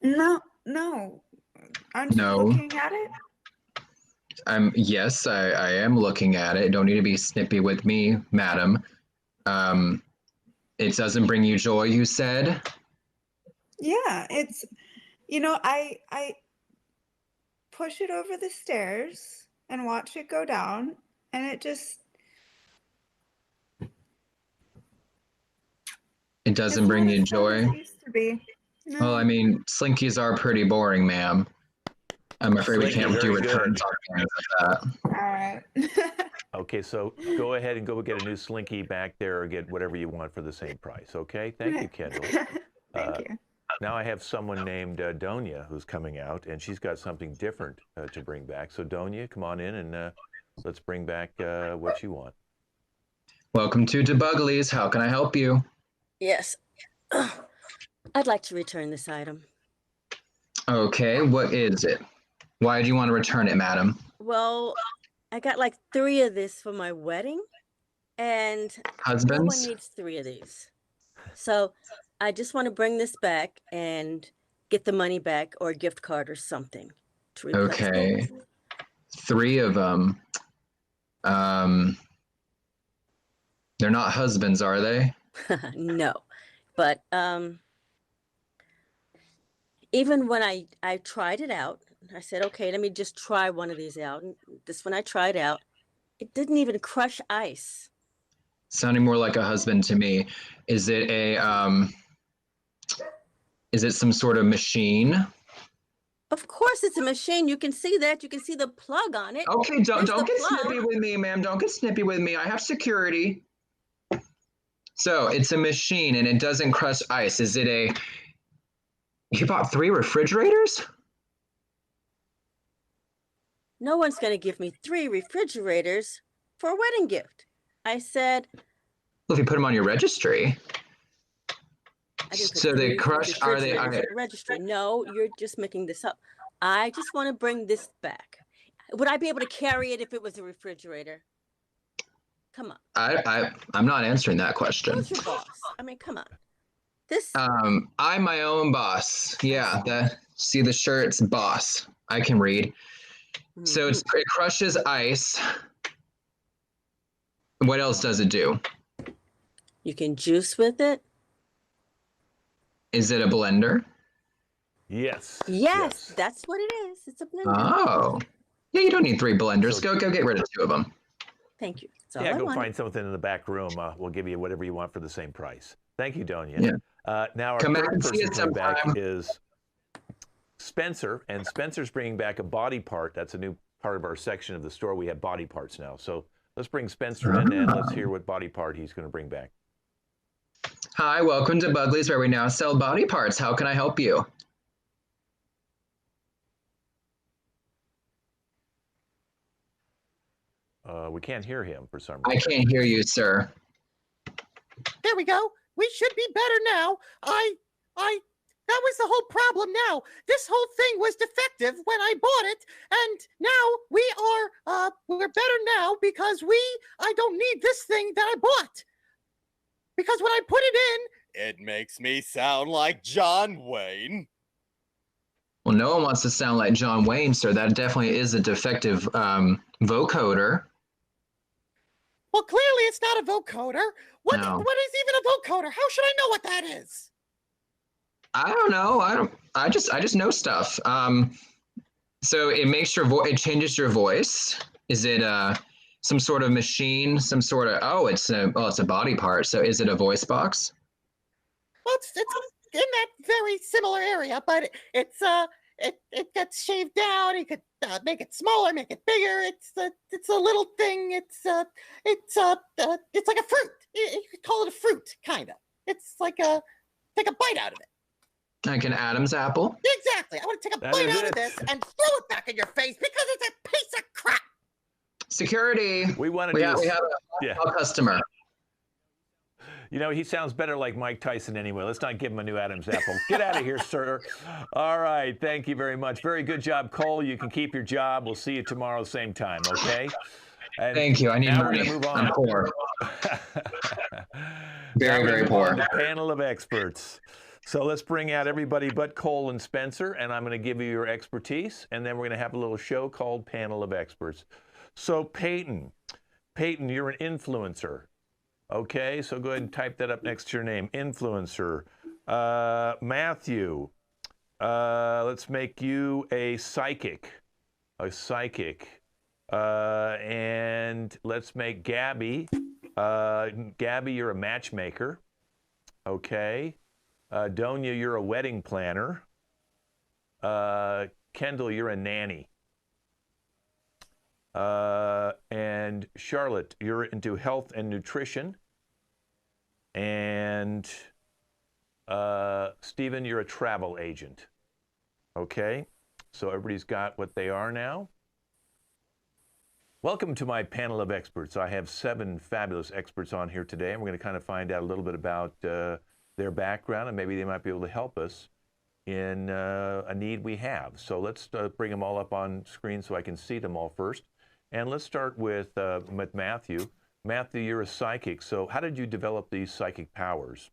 No. Aren't you looking at it? Yes, I am looking at it. Don't need to be snippy with me, madam. It doesn't bring you joy, you said? Yeah, it's, I push it over the stairs and watch it go down, and it just... It doesn't bring you joy? It used to be. No. Well, I mean, slinkies are pretty boring, ma'am. I'm afraid we can't do returns on things like that. All right. Okay, so go ahead and go get a new slinky back there or get whatever you want for the same price, okay? Thank you, Kendall. Thank you. Now I have someone named Donia who's coming out, and she's got something different to bring back. So Donia, come on in and let's bring back what you want. Welcome to Debuglies. How can I help you? Yes. I'd like to return this item. Okay, what is it? Why do you want to return it, madam? Well, I got like 3 of this for my wedding, and husbands? No one needs 3 of these. So I just want to bring this back and get the money back or a gift card or something to replace Okay. those. 3 of them. They're not husbands, are they? No, but even when I tried it out, I said, okay, let me just try one of these out. And this one I tried out, it didn't even crush ice. Sounding more like a husband to me. Is it some sort of machine? Of course it's a machine. You can see that. You can see the plug on it. Okay, don't There's get the plug. snippy with me, ma'am. Don't get snippy with me. I have security. So it's a machine and it doesn't crush ice. Is it you bought 3 refrigerators? No one's going to give me 3 refrigerators for a wedding gift. I said. Well, if you put them on your registry. I didn't put So they 3 crush, are they? refrigerators on the registry. No, you're just making this up. I just want to bring this back. Would I be able to carry it if it was a refrigerator? Come on. I'm not answering that question. Who's your boss? I mean, come on. This. I'm my own boss. Yeah, see the shirt's boss. I can read. So it crushes ice. What else does it do? You can juice with it. Is it a blender? Yes. Yes, that's what it is. It's a blender. Oh. Yeah, you don't need 3 blenders. Go get rid of 2 of them. Thank you. That's all Yeah, I go wanted. find something in the back room. We'll give you whatever you want for the same price. Thank you, Donia. Yeah. Now our Come back third and see person us coming back sometime. is Spencer, and Spencer's bringing back a body part. That's a new part of our section of the store. We have body parts now. So Let's bring Spencer in and let's hear what body part he's going to bring back. Hi, welcome to Bugley's, where we now sell body parts. How can I help you? We can't hear him for some I reason. can't hear you, sir. There we go. We should be better now. That was the whole problem now. This whole thing was defective when I bought it, and now we're better now because I don't need this thing that I bought. Because when I put it in, it makes me sound like John Wayne. Well, no one wants to sound like John Wayne, sir. That definitely is a defective vocoder. Well, clearly it's not a vocoder. What No. is even a vocoder? How should I know what that is? I don't know. I just know stuff. So it makes your voice. It changes your voice. Is it some sort of machine? Some sort of it's a body part. So is it a voice box? Well, it's in that very similar area, but it gets shaved down. You could make it smaller, make it bigger. It's a little thing. It's like a fruit. You could call it a fruit, kind of. It's like take a bite out of it. Like an Adam's apple? Exactly. I want to take a bite out of this and throw it back in your face because it's a piece of crap. Security. We have a customer. You know, he sounds better like Mike Tyson anyway. Let's not give him a new Adam's apple. Get out of here, sir. All right. Thank you very much. Very good job, Cole. You can keep your job. We'll see you tomorrow, same time, okay? And thank you. I need now money. We're gonna move on. I'm poor. Now very poor. The panel of experts. So let's bring out everybody but Cole and Spencer, and I'm going to give you your expertise, and then we're going to have a little show called Panel of Experts. So Peyton, you're an influencer. Okay, so go ahead and type that up next to your name, influencer. Matthew, let's make you a psychic. And let's make Gabby. Gabby, you're a matchmaker. Okay. Donia, you're a wedding planner. Kendall, you're a nanny. And Charlotte, you're into health and nutrition. And Stephen, you're a travel agent. Okay, so everybody's got what they are now. Welcome to my panel of experts. I have 7 fabulous experts on here today, and we're going to kind of find out a little bit about their background, and maybe they might be able to help us in a need we have. So let's bring them all up on screen so I can see them all first. And let's start with Matthew. Matthew, you're a psychic. So how did you develop these psychic powers?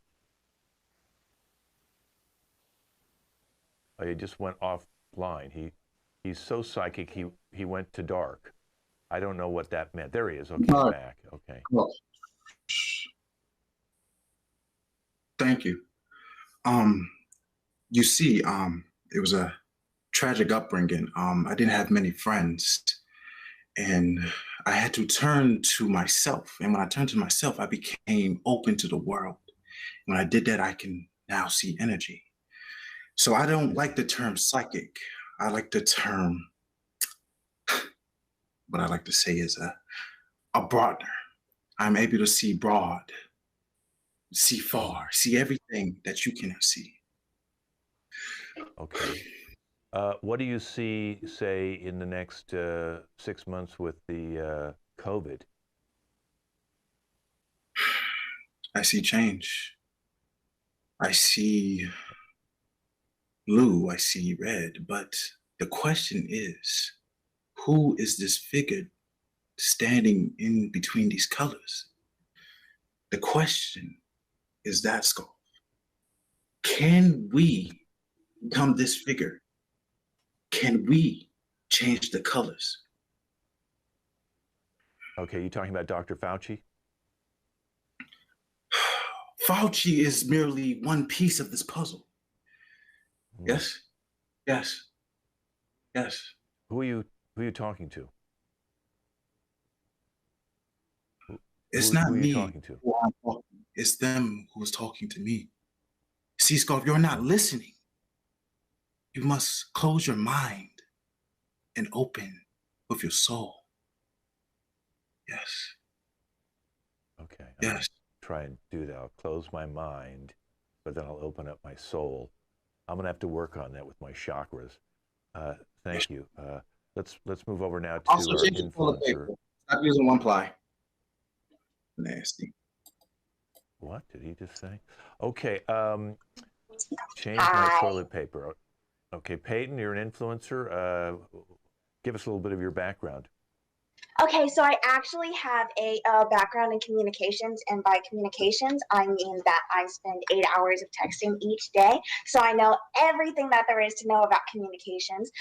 Oh, he just went offline. He's so psychic, he went to dark. I don't know what that meant. There he is. Okay, back. Okay. Well, thank you. You see, it was a tragic upbringing. I didn't have many friends, and I had to turn to myself. And when I turned to myself, I became open to the world. When I did that, I can now see energy. So I don't like the term psychic. I like the term, what I like to say is a broadener. I'm able to see broad, see far, see everything that you cannot see. Okay. What do you see, say, in the next 6 months with the COVID? I see change. I see blue, I see red, but the question is, who is this figure standing in between these colors? The question is that, Skull. Can we become this figure? Can we change the colors? Okay, you talking about Dr. Fauci? Fauci is merely one piece of this puzzle. Yes, yes, yes. Who are you talking to? It's who not are you me talking to? who I'm talking. It's them who is talking to me. See, Scarf, you're not listening. You must close your mind and open with your soul. Yes. Yes. Try and do that. I'll close my mind, but then I'll open up my soul. I'm gonna have to work on that with my chakras. Thank you. Let's move over now to Also, our change the toilet influencer. paper. Stop using one ply. Nasty. What did he just say? Okay, change my Hi. toilet paper. Okay, Peyton, you're an influencer. Give us a little bit of your background. Okay, so I actually have a background in communications, and by communications, I mean that I spend 8 hours of texting each day, so I know everything that there is to know about communications.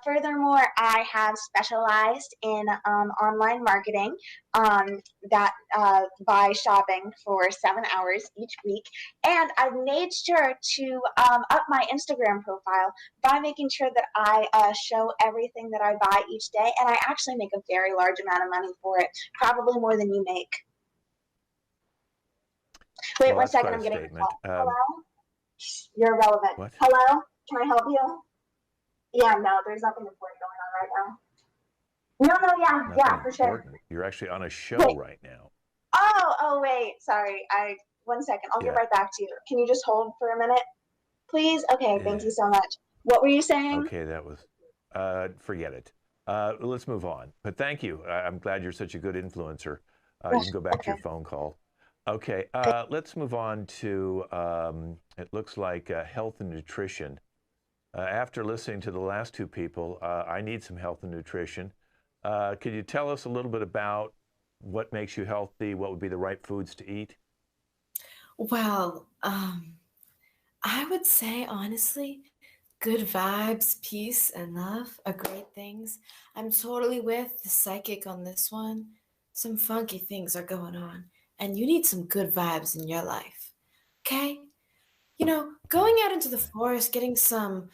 Furthermore, I have specialized in online marketing that by shopping for 7 hours each week, and I've made sure to up my Instagram profile by making sure that I show everything that I buy each day, and I actually make a very large amount of money for it, probably more than you make. Wait Well, one that's second, quite I'm a getting a statement. call. Hello? You're irrelevant. What? Hello? Can I help you? Yeah, no, there's nothing important going on right now. No, yeah, Nothing for sure. important. You're actually on a show Wait. right now. Oh, wait, sorry. One second, I'll get Yeah. right back to you. Can you just hold for a minute, please? Okay, thank Yeah. you so much. What were you saying? Okay, that was. Forget it. Let's move on. But thank you. I'm glad you're such a good influencer. You can go back to your phone call. Okay, let's move on to. It looks like health and nutrition. After listening to the last two people, I need some health and nutrition. Could you tell us a little bit about what makes you healthy? What would be the right foods to eat? Well, I would say honestly, good vibes, peace, and love are great things. I'm totally with the psychic on this one. Some funky things are going on, and you need some good vibes in your life. Okay? Going out into the forest, getting some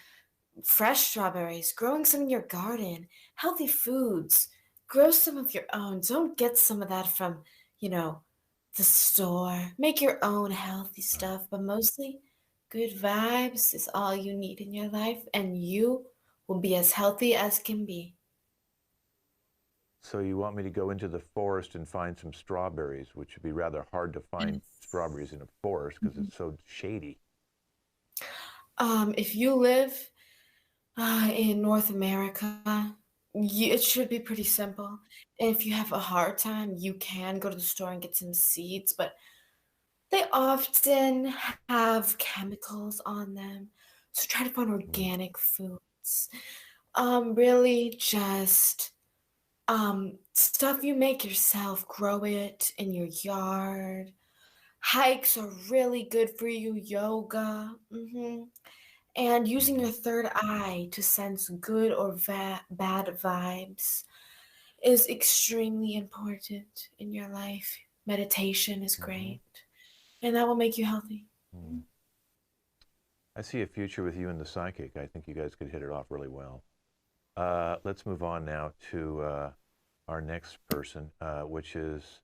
fresh strawberries, growing some in your garden, healthy foods, grow some of your own. Don't get some of that from, you know, the store. Make your own healthy stuff, but mostly good vibes is all you need in your life, and you will be as healthy as can be. So you want me to go into the forest and find some strawberries, which would be rather hard to find strawberries in a forest because it's so shady. If you live in North America, it should be pretty simple. If you have a hard time, you can go to the store and get some seeds, but they often have chemicals on them. So try to find organic foods. Really just stuff you make yourself, grow it in your yard. Hikes are really good for you, yoga. And using your third eye to sense good or bad vibes is extremely important in your life. Meditation is great, and that will make you healthy. I see a future with you and the psychic. I think you guys could hit it off really well. Let's move on now to our next person, which is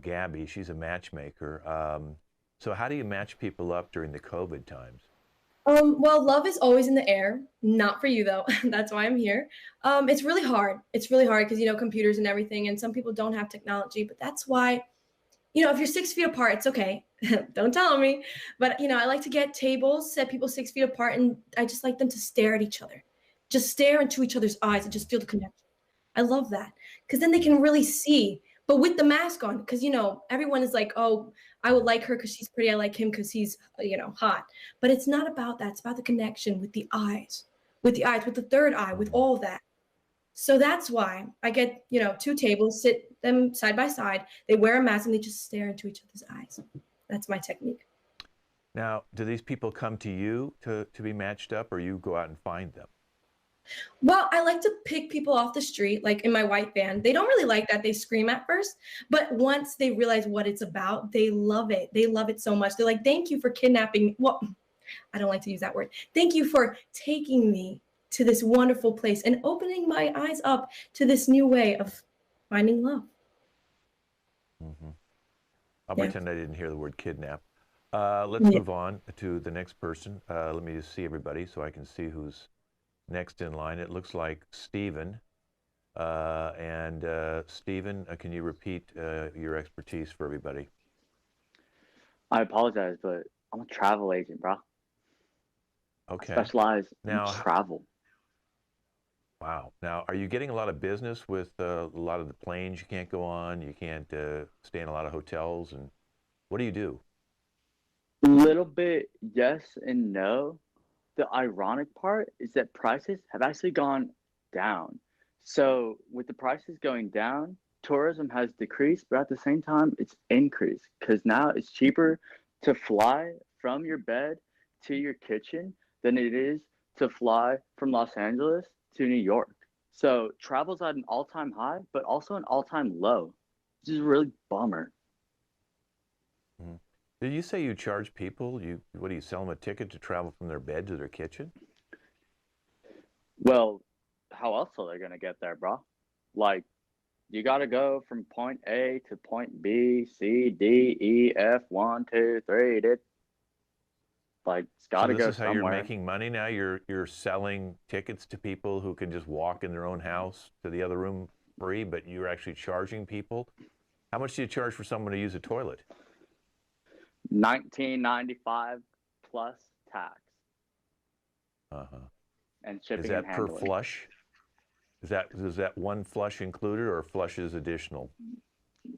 Gabby. She's a matchmaker. So how do you match people up during the COVID times? Well, love is always in the air. Not for you though. That's why I'm here. It's really hard. It's really hard because computers and everything, and some people don't have technology. But that's why, if you're 6 feet apart, it's okay. Don't tell me. But I like to get tables, set people 6 feet apart, and I just like them to stare at each other. Just stare into each other's eyes and just feel the connection. I love that because then they can really see. But with the mask on, because everyone is like, oh, I would like her because she's pretty. I like him because he's hot. But it's not about that. It's about the connection with the eyes, with the third eye, with all that. So that's why I get 2 tables, sit them side by side. They wear a mask and they just stare into each other's eyes. That's my technique. Now, do these people come to you to be matched up, or you go out and find them? Well, I like to pick people off the street, like in my white van. They don't really like that. They scream at first, but once they realize what it's about, they love it. They love it so much. They're like, thank you for kidnapping me. Well, I don't like to use that word. Thank you for taking me to this wonderful place and opening my eyes up to this new way of finding love. I'll pretend I didn't hear the word kidnap. Let's move on to the next person. Let me just see everybody so I can see who's next in line. It looks like Stephen. Stephen, can you repeat your expertise for everybody? I apologize, but I'm a travel agent, bro. I Okay. specialize Now, in travel. wow. Now, are you getting a lot of business with a lot of the planes you can't go on? You can't stay in a lot of hotels, and what do you do? A little bit yes and no. The ironic part is that prices have actually gone down. So with the prices going down, tourism has decreased, but at the same time, it's increased because now it's cheaper to fly from your bed to your kitchen than it is to fly from Los Angeles to New York. So travel's at an all-time high, but also an all-time low, which is a really bummer. Mhm. Did you say you charge people? What do you sell them a ticket to travel from their bed to their kitchen? Well, how else are they gonna get there, bro? Like, you gotta go from point A to point B, C, D, E, F, one, two, three. Like, it's So gotta this go is how you're somewhere. making money now? You're selling tickets to people who can just walk in their own house to the other room free, but you're actually charging people? How much do you charge for someone to use a toilet? 1995 plus tax Uh-huh. and Is shipping and that per handling. flush? Is that one flush included or flushes additional?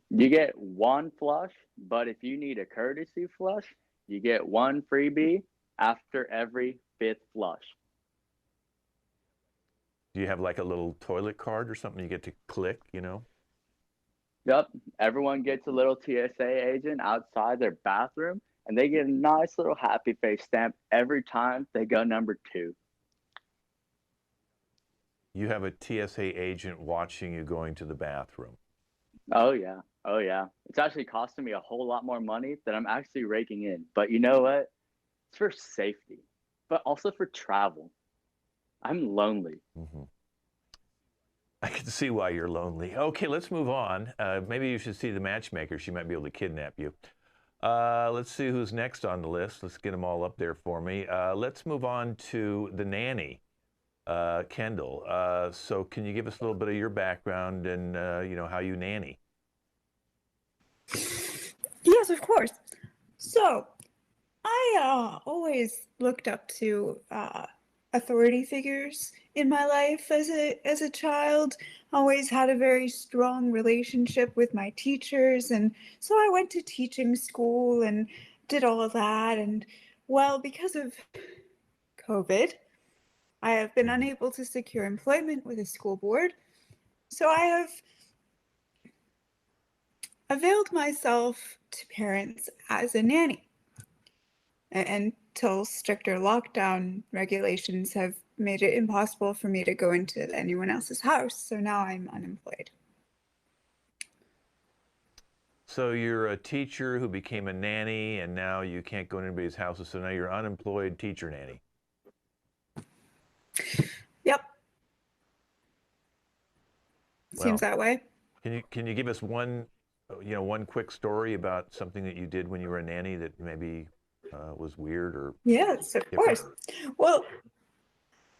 You get one flush, but if you need a courtesy flush, you get one freebie after every fifth flush. Do you have like a little toilet card or something you get to click, you know? Yep, everyone gets a little TSA agent outside their bathroom, and they get a nice little happy face stamp every time they go number two. You have a TSA agent watching you going to the bathroom. Oh yeah, oh yeah. It's actually costing me a whole lot more money than I'm actually raking in. But you know what? It's for safety, but also for travel. I'm lonely. Hmm. I can see why you're lonely. Okay, let's move on. Maybe you should see the matchmaker. She might be able to kidnap you. Let's see who's next on the list. Let's get them all up there for me. Let's move on to the nanny, Kendall. So can you give us a little bit of your background and, how you nanny? Yes, of course. So, I always looked up to authority figures in my life as a child. Always had a very strong relationship with my teachers, and so I went to teaching school and did all of that. And well, because of COVID, I have been unable to secure employment with a school board. So I have availed myself to parents as a nanny until stricter lockdown regulations have made it impossible for me to go into anyone else's house. So now I'm unemployed. So you're a teacher who became a nanny, and now you can't go in anybody's houses. So now you're unemployed teacher nanny. Yep. Well, Seems that way. Can you give us one quick story about something that you did when you were a nanny that maybe was weird or Yes, of different? course. Well,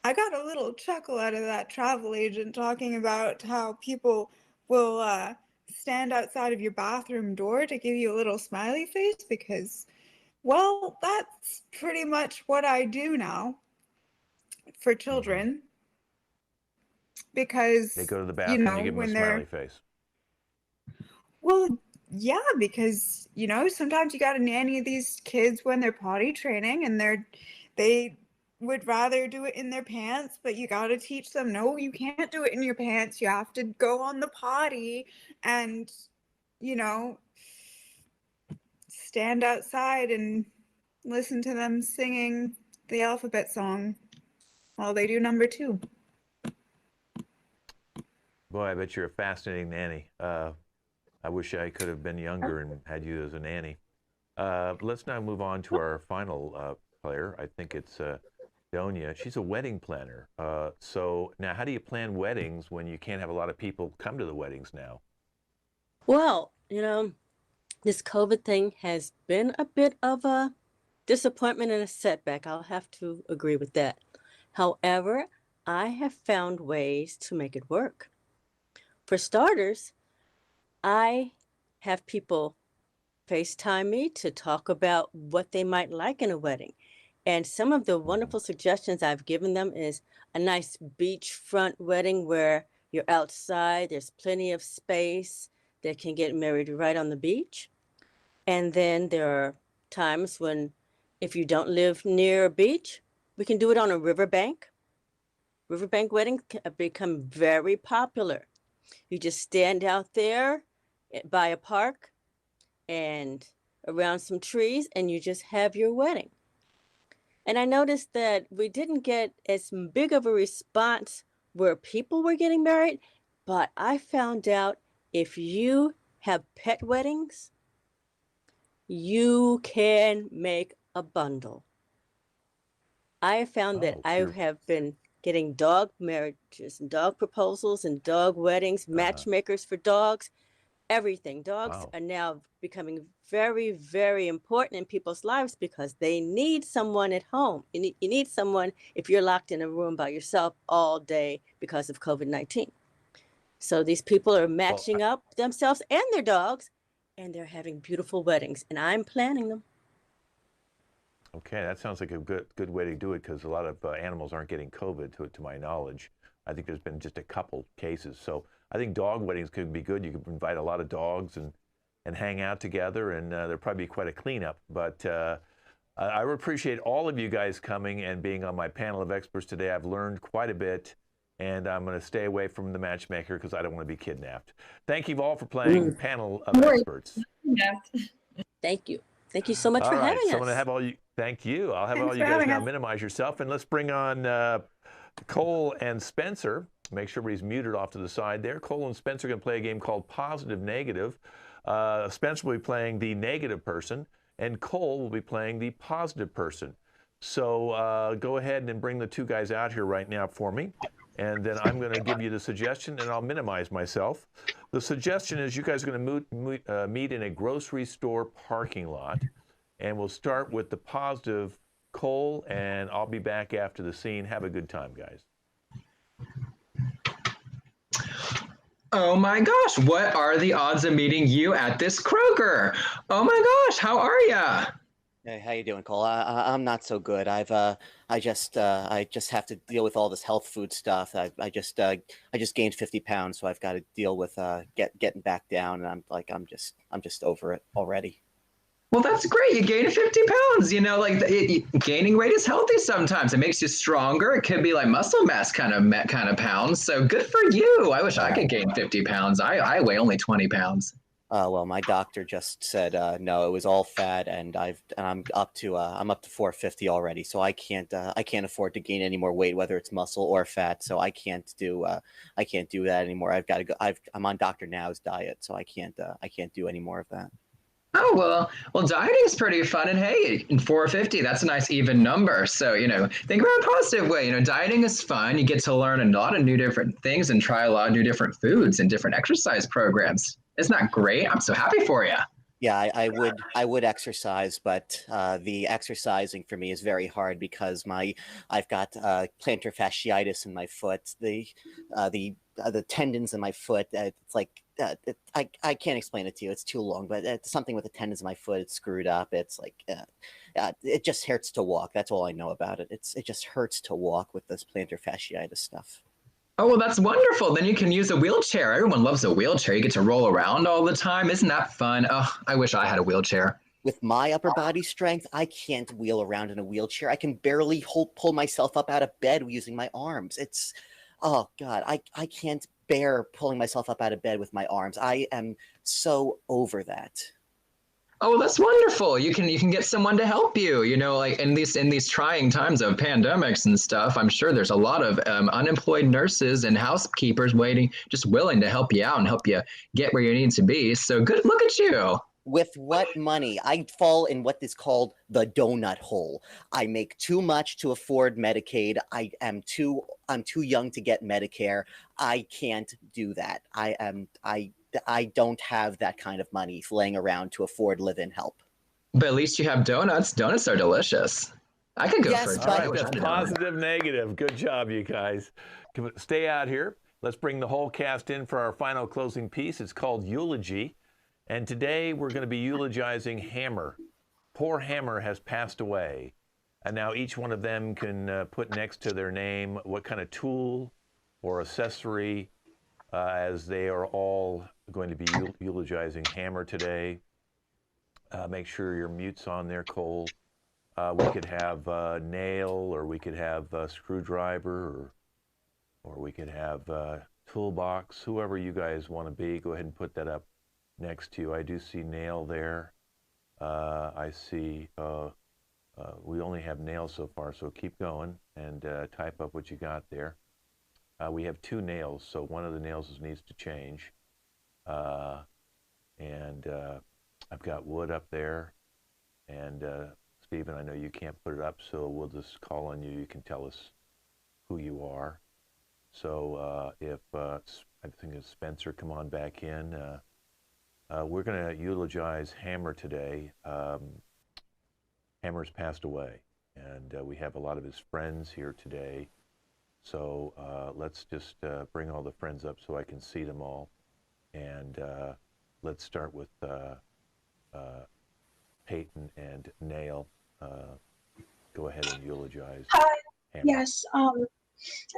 I got a little chuckle out of that travel agent talking about how people will stand outside of your bathroom door to give you a little smiley face because, well, that's pretty much what I do now for children because, They go to the you bathroom, you know, give them a when smiley they're, face. well, yeah, because, you know, sometimes you got to nanny these kids when they're potty training and they would rather do it in their pants, but you got to teach them, no, you can't do it in your pants. You have to go on the potty and, you know, stand outside and listen to them singing the alphabet song while they do number two. Boy, I bet you're a fascinating nanny. I wish I could have been younger and had you as a nanny. Let's now move on to our final player. I think it's Donia. She's a wedding planner. So now, how do you plan weddings when you can't have a lot of people come to the weddings now? Well, this COVID thing has been a bit of a disappointment and a setback. I'll have to agree with that. However, I have found ways to make it work. For starters, I have people FaceTime me to talk about what they might like in a wedding. And some of the wonderful suggestions I've given them is a nice beachfront wedding where you're outside, there's plenty of space, they can get married right on the beach. And then there are times when, if you don't live near a beach, we can do it on a riverbank. Riverbank weddings have become very popular. You just stand out there by a park and around some trees, and you just have your wedding. And I noticed that we didn't get as big of a response where people were getting married, but I found out if you have pet weddings, you can make a bundle. I have found that I have been getting dog marriages and dog proposals and dog weddings, matchmakers for dogs, everything. Dogs are now becoming very, very important in people's lives because they need someone at home. You need someone if you're locked in a room by yourself all day because of COVID-19. So these people are matching up themselves and their dogs, and they're having beautiful weddings, and I'm planning them. Okay, that sounds like a good way to do it because a lot of animals aren't getting COVID, to my knowledge. I think there's been just a couple cases. So I think dog weddings could be good. You could invite a lot of dogs and hang out together, and there'll probably be quite a cleanup. But I appreciate all of you guys coming and being on my panel of experts today. I've learned quite a bit, and I'm going to stay away from the matchmaker because I don't want to be kidnapped. Thank you all for playing panel of experts. Thank you. Thank you so much for having us. So I'm going to have all you. Thank you. I'll have all you guys now minimize yourself, and let's bring on Cole and Spencer. Make sure everybody's muted off to the side there. Cole and Spencer are going to play a game called Positive Negative. Spencer will be playing the negative person, and Cole will be playing the positive person. So go ahead and bring the two guys out here right now for me. And then I'm going to give you the suggestion, and I'll minimize myself. The suggestion is you guys are going to meet in a grocery store parking lot. And we'll start with the positive Cole, and I'll be back after the scene. Have a good time, guys. Oh my gosh, what are the odds of meeting you at this Kroger? Oh my gosh, how are ya? Hey, how you doing, Cole? I'm not so good. I just have to deal with all this health food stuff. I just gained 50 pounds, so I've got to deal with getting back down, and I'm just over it already. Well, that's great. You gained 50 pounds. You know, like gaining weight is healthy sometimes. It makes you stronger. It could be like muscle mass kind of pounds. So good for you. I wish I could gain 50 pounds. I weigh only 20 pounds. Well, my doctor just said no, it was all fat, and I'm up to 450 already. So I can't afford to gain any more weight, whether it's muscle or fat. So I can't do that anymore. I've got to go. I'm on Dr. Now's diet, so I can't do any more of that. Oh, well, dieting is pretty fun. And hey, in 450, that's a nice even number. So, think about it a positive way. Dieting is fun. You get to learn a lot of new different things and try a lot of new different foods and different exercise programs. Isn't that great? I'm so happy for you. Yeah, I would exercise, but the exercising for me is very hard because I've got plantar fasciitis in my foot. The tendons in my foot. It's like I can't explain it to you. It's too long, but it's something with the tendons in my foot. It's screwed up. It's like it just hurts to walk. That's all I know about it. It just hurts to walk with this plantar fasciitis stuff. Oh, well, that's wonderful. Then you can use a wheelchair. Everyone loves a wheelchair. You get to roll around all the time. Isn't that fun? Oh, I wish I had a wheelchair. With my upper body strength, I can't wheel around in a wheelchair. I can barely pull myself up out of bed using my arms. Oh God, I can't bear pulling myself up out of bed with my arms. I am so over that. Oh, well, that's wonderful. You can get someone to help you, like in these trying times of pandemics and stuff. I'm sure there's a lot of unemployed nurses and housekeepers just willing to help you out and help you get where you need to be. So good, look at you. With what money? I fall in what is called the donut hole. I make too much to afford Medicaid. I'm too young to get Medicare. I can't do that. I don't have that kind of money laying around to afford live-in help. But at least you have donuts. Donuts are delicious. I could go for a All right, that's positive, negative. Good job, you guys. Stay out here. Let's bring the whole cast in for our final closing piece. It's called Eulogy. And today we're going to be eulogizing Hammer. Poor Hammer has passed away. And now each one of them can put next to their name what kind of tool or accessory, as they are all going to be eulogizing Hammer today. Make sure your mute's on there, Cole. We could have nail, or we could have screwdriver, or we could have toolbox. Whoever you guys want to be, go ahead and put that up next to you. I do see nail there. I see we only have nail so far, so keep going and type up what you got there. We have 2 nails, so one of the nails needs to change. And I've got wood up there. And Stephen, I know you can't put it up, so we'll just call on you. You can tell us who you are. So if I think it's Spencer, come on back in. We're going to eulogize Hammer today. Hammer's passed away, and we have a lot of his friends here today. So let's just bring all the friends up so I can see them all. And let's start with Peyton and Nail. Go ahead and eulogize. Hi. Hammer. Yes.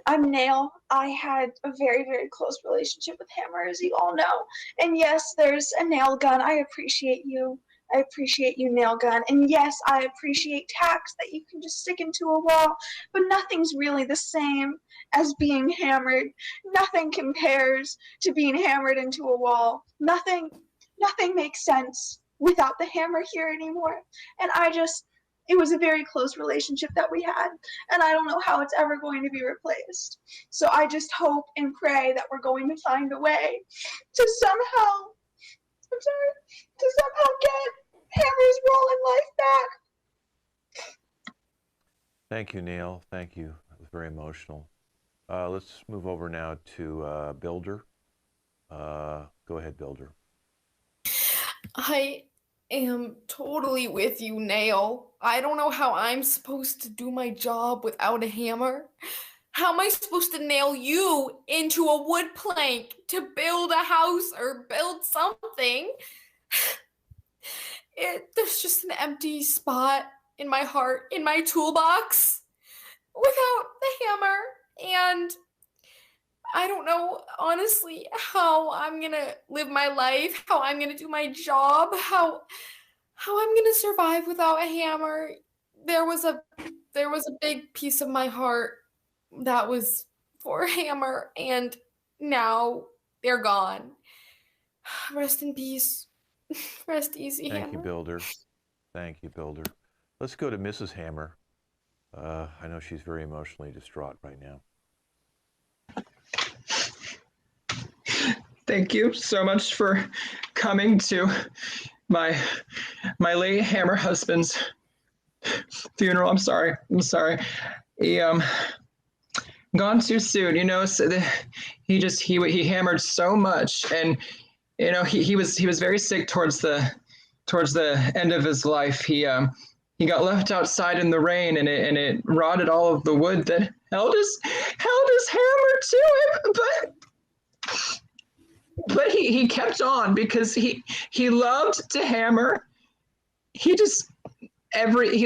I'm Nail. I had a very, very close relationship with Hammer, as you all know. And yes, there's a nail gun. I appreciate you. I appreciate you, nail gun. And yes, I appreciate tacks that you can just stick into a wall. But nothing's really the same as being hammered. Nothing compares to being hammered into a wall. Nothing makes sense without the hammer here anymore. And it was a very close relationship that we had, and I don't know how it's ever going to be replaced. So I just hope and pray that we're going to find a way to somehow get Hammer's role in life back. Thank you, Neil. Thank you. That was very emotional. Let's move over now to Builder. Go ahead, Builder. I am totally with you, Nail. I don't know how I'm supposed to do my job without a hammer. How am I supposed to nail you into a wood plank to build a house or build something? There's just an empty spot in my heart, in my toolbox, without the hammer. And I don't know, honestly, how I'm gonna live my life, how I'm gonna do my job, how I'm gonna survive without a hammer. There was a big piece of my heart that was for a hammer, and now they're gone. Rest in peace. Rest easy, Hammer. Thank you, Builder. Thank you, Builder. Let's go to Mrs. Hammer. I know she's very emotionally distraught right now. Thank you so much for coming to my late Hammer husband's funeral. I'm sorry. He gone too soon. You know, so he hammered so much, and you know he was very sick towards the end of his life. He got left outside in the rain, and it rotted all of the wood that held his hammer to it. But he kept on because he loved to hammer. He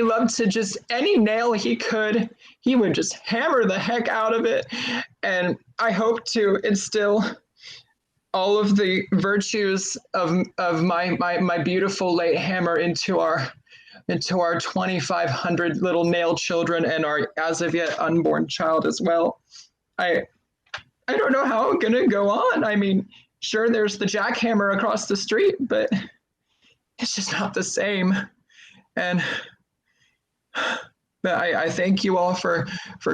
loved to just any nail he could, he would just hammer the heck out of it. And I hope to instill all of the virtues of my beautiful late hammer into our 2,500 little nail children and our as of yet unborn child as well. I don't know how I'm gonna go on. I mean, sure, there's the jackhammer across the street, but it's just not the same. And I thank you all for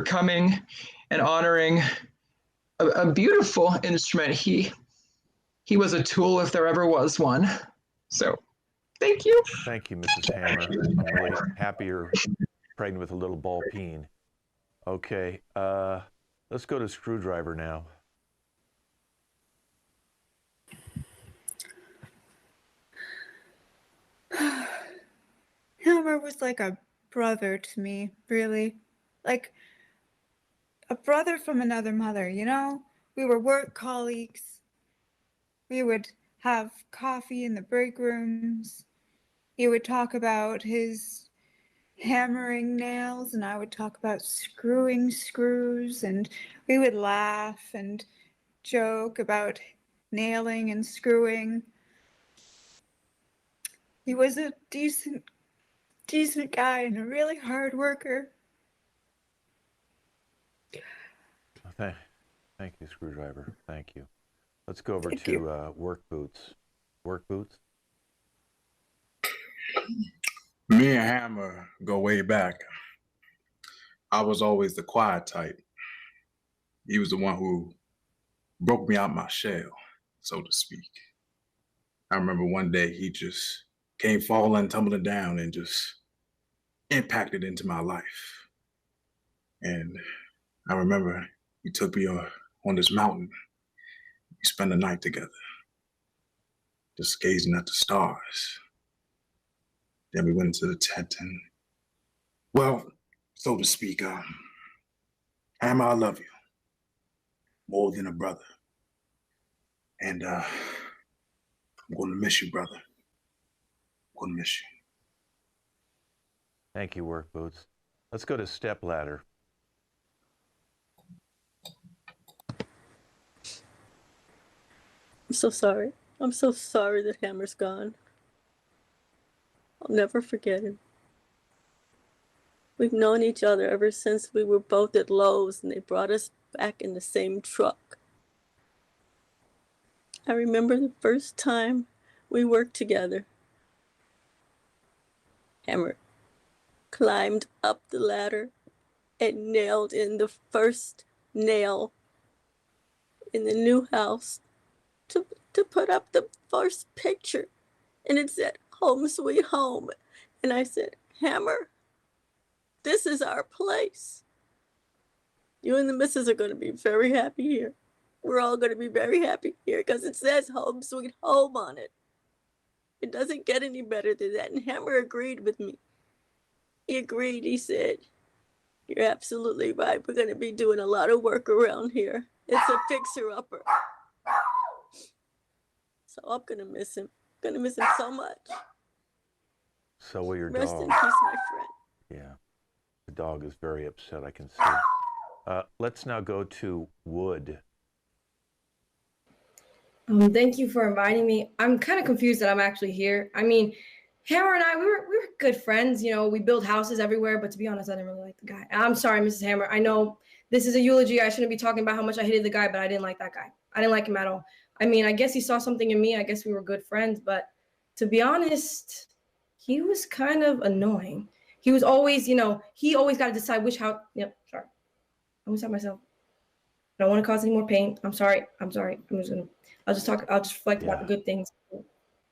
coming and honoring a beautiful instrument. He was a tool if there ever was one. So thank you. Thank you, Mrs. Hammer. I'm really happy you're pregnant with a little ball peen. Okay, let's go to Screwdriver now. Hammer was like a brother to me, really. Like a brother from another mother, you know? we were work colleagues. We would have coffee in the break rooms. He would talk about his hammering nails, and I would talk about screwing screws, and we would laugh and joke about nailing and screwing. He was a decent guy and a really hard worker. Thank you, Screwdriver. Thank you. Let's go over Thank to you. Work Boots. Work Boots. Me and Hammer go way back. I was always the quiet type. He was the one who broke me out my shell, so to speak. I remember one day he just came falling, tumbling down, and just impacted into my life. And I remember he took me on this mountain. We spent the night together, just gazing at the stars. Then we went into the tent and, well, so to speak, Hammer, I love you more than a brother. And I'm going to miss you, brother. I'm going to miss you. Thank you, Work Boots. Let's go to Step Ladder. I'm so sorry. I'm so sorry that Hammer's gone. I'll never forget him. We've known each other ever since we were both at Lowe's and they brought us back in the same truck. I remember the first time we worked together. Hammer climbed up the ladder and nailed in the first nail in the new house to put up the first picture. And it said, "Home Sweet Home." And I said, "Hammer, this is our place. You and the missus are going to be very happy here. We're all going to be very happy here because it says Home Sweet Home on it. It doesn't get any better than that." And Hammer agreed with me. He agreed. He said, "You're absolutely right. We're going to be doing a lot of work around here. It's a fixer-upper." So I'm going to miss him. I'm going to miss him so much. So will your Rest dog. in peace, my friend. Yeah. The dog is very upset, I can see. Let's now go to Wood. Thank you for inviting me. I'm kind of confused that I'm actually here. I mean, Hammer and I, we were good friends. You know, we build houses everywhere. But to be honest, I didn't really like the guy. I'm sorry, Mrs. Hammer. I know this is a eulogy. I shouldn't be talking about how much I hated the guy, but I didn't like that guy. I didn't like him at all. I mean, I guess he saw something in me. I guess we were good friends. But to be honest, he was kind of annoying. He was always, you know, he always got to decide which house. Yep, sorry. I'm going to stop myself. I don't want to cause any more pain. I'm sorry. I'll just reflect about the good things.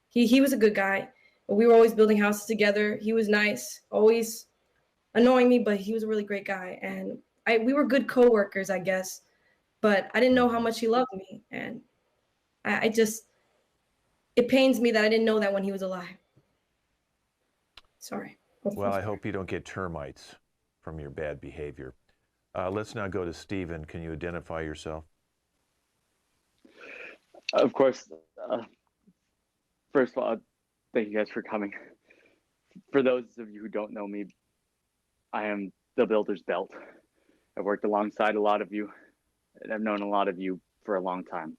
He was a good guy. We were always building houses together. He was nice, always annoying me, but he was a really great guy. And we were good coworkers, I guess. But I didn't know how much he loved me. And it pains me that I didn't know that when he was alive. Sorry. Well, I hope you don't get termites from your bad behavior. Let's now go to Stephen. Can you identify yourself? Of course. First of all, thank you guys for coming. For those of you who don't know me, I am the Builder's Belt. I've worked alongside a lot of you, and I've known a lot of you for a long time.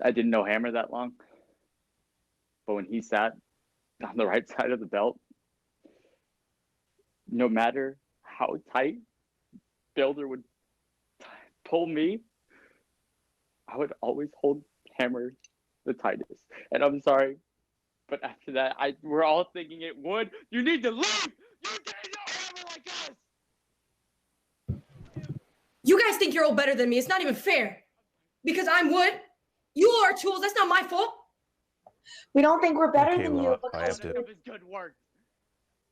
I didn't know Hammer that long, but when he sat on the right side of the belt, no matter how tight Builder would pull me, I would always hold Hammer the tightest. And I'm sorry, but after that, we're all thinking it would. You need to leave! You didn't know Hammer like us! You guys think you're all better than me. It's not even fair. Because I'm wood. You are tools. That's not my fault. We don't think we're better Okay, than well, you I have because to. we're, Is good work.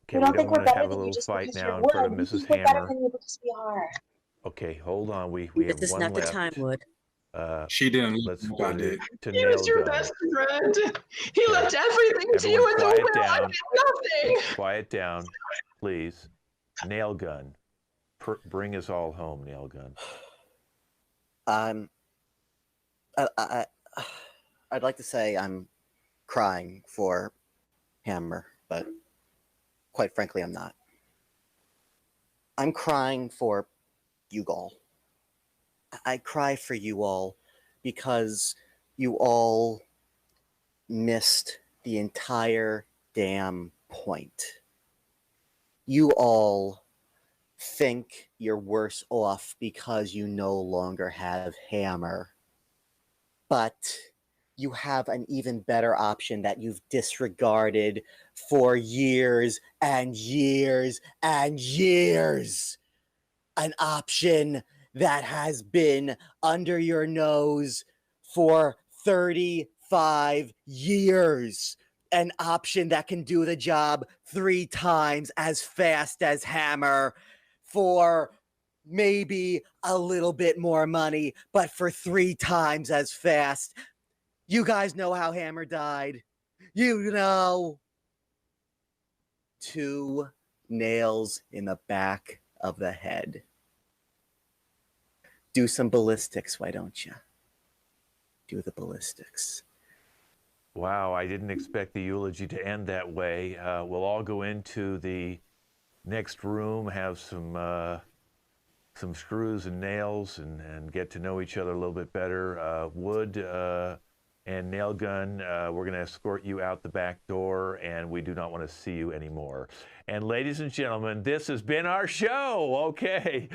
Okay, we don't we think don't we're want to better have a than you little just fight because now you're in wood. front of We Mrs. think we're better Hammer. than you because we are. Okay, hold on. We have This is one not the left. time, Wood. She didn't Let's leave. go I did. to He Nail was your Gun. best friend. He left everything to you Everyone in the quiet will. I down. did nothing. Quiet down, please. Nail Gun. Bring us all home, Nail Gun. Um, I'd like to say I'm crying for Hammer, but quite frankly, I'm not. I'm crying for you all. I cry for you all because you all missed the entire damn point. You all think you're worse off because you no longer have Hammer. But you have an even better option that you've disregarded for years and years and years. An option that has been under your nose for 35 years. An option that can do the job 3 times as fast as Hammer for maybe a little bit more money, but for 3 times as fast. You guys know how Hammer died. You know. 2 nails in the back of the head. Do some ballistics, why don't you? Do the ballistics. Wow, I didn't expect the eulogy to end that way. We'll all go into the next room, have some screws and nails, and get to know each other a little bit better. Wood and nail gun, we're going to escort you out the back door, and we do not want to see you anymore. And ladies and gentlemen, this has been our show. Okay,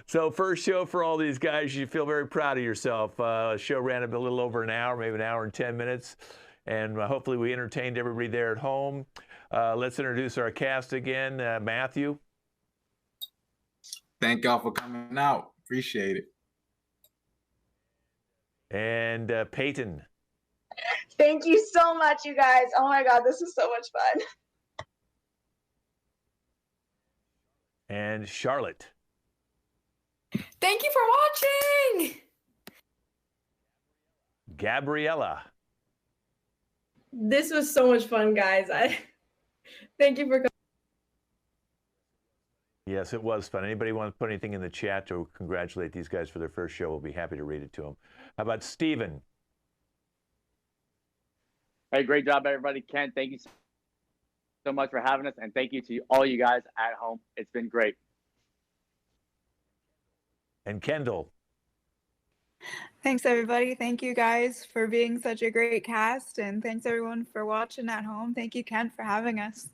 so first show for all these guys. You feel very proud of yourself. Show ran a little over an hour, maybe an hour and 10 minutes, and hopefully we entertained everybody there at home. Let's introduce our cast again. Matthew. Thank y'all for coming out. Appreciate it. And Peyton. Thank you so much, you guys. Oh my God, this is so much fun. And Charlotte. Thank you for watching. Gabriella. This was so much fun, guys. Thank you for coming. Yes, it was fun. Anybody want to put anything in the chat to congratulate these guys for their first show? We'll be happy to read it to them. How about Steven? Hey, great job, everybody. Ken, thank you so much for having us, and thank you to all you guys at home. It's been great. And Kendall. Thanks, everybody. Thank you guys for being such a great cast, and thanks everyone for watching at home. Thank you, Ken, for having us.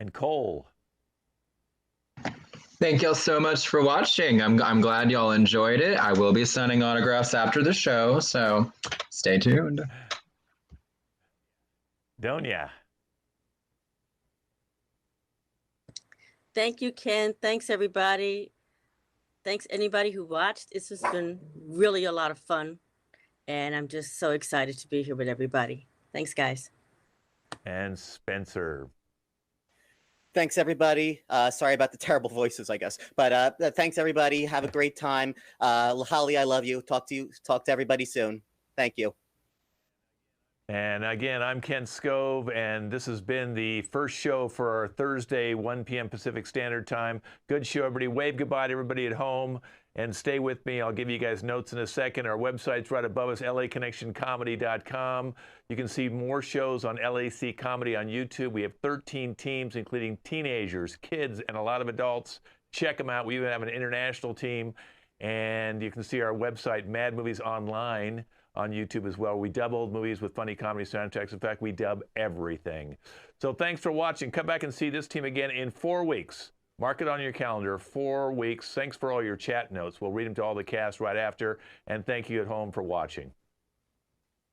And Cole. Thank y'all so much for watching. I'm glad y'all enjoyed it. I will be signing autographs after the show, so stay tuned. Donia. Thank you, Ken. Thanks, everybody. Thanks, anybody who watched. This has been really a lot of fun, and I'm just so excited to be here with everybody. Thanks, guys. And Spencer. Thanks, everybody. Sorry about the terrible voices, I guess. But thanks, everybody. Have a great time. Holly, I love you. Talk to everybody soon. Thank you. And again, I'm Ken Scove, and this has been the first show for our Thursday, 1 p.m. Pacific Standard Time. Good show, everybody. Wave goodbye to everybody at home, and stay with me. I'll give you guys notes in a second. Our website's right above us, laconnectioncomedy.com. You can see more shows on LAC Comedy on YouTube. We have 13 teams, including teenagers, kids, and a lot of adults. Check them out. We even have an international team. And you can see our website, Mad Movies Online, on YouTube as well. We dub old movies with funny comedy soundtracks. In fact, we dub everything. So thanks for watching. Come back and see this team again in 4 weeks. Mark it on your calendar, 4 weeks. Thanks for all your chat notes. We'll read them to all the cast right after. And thank you at home for watching.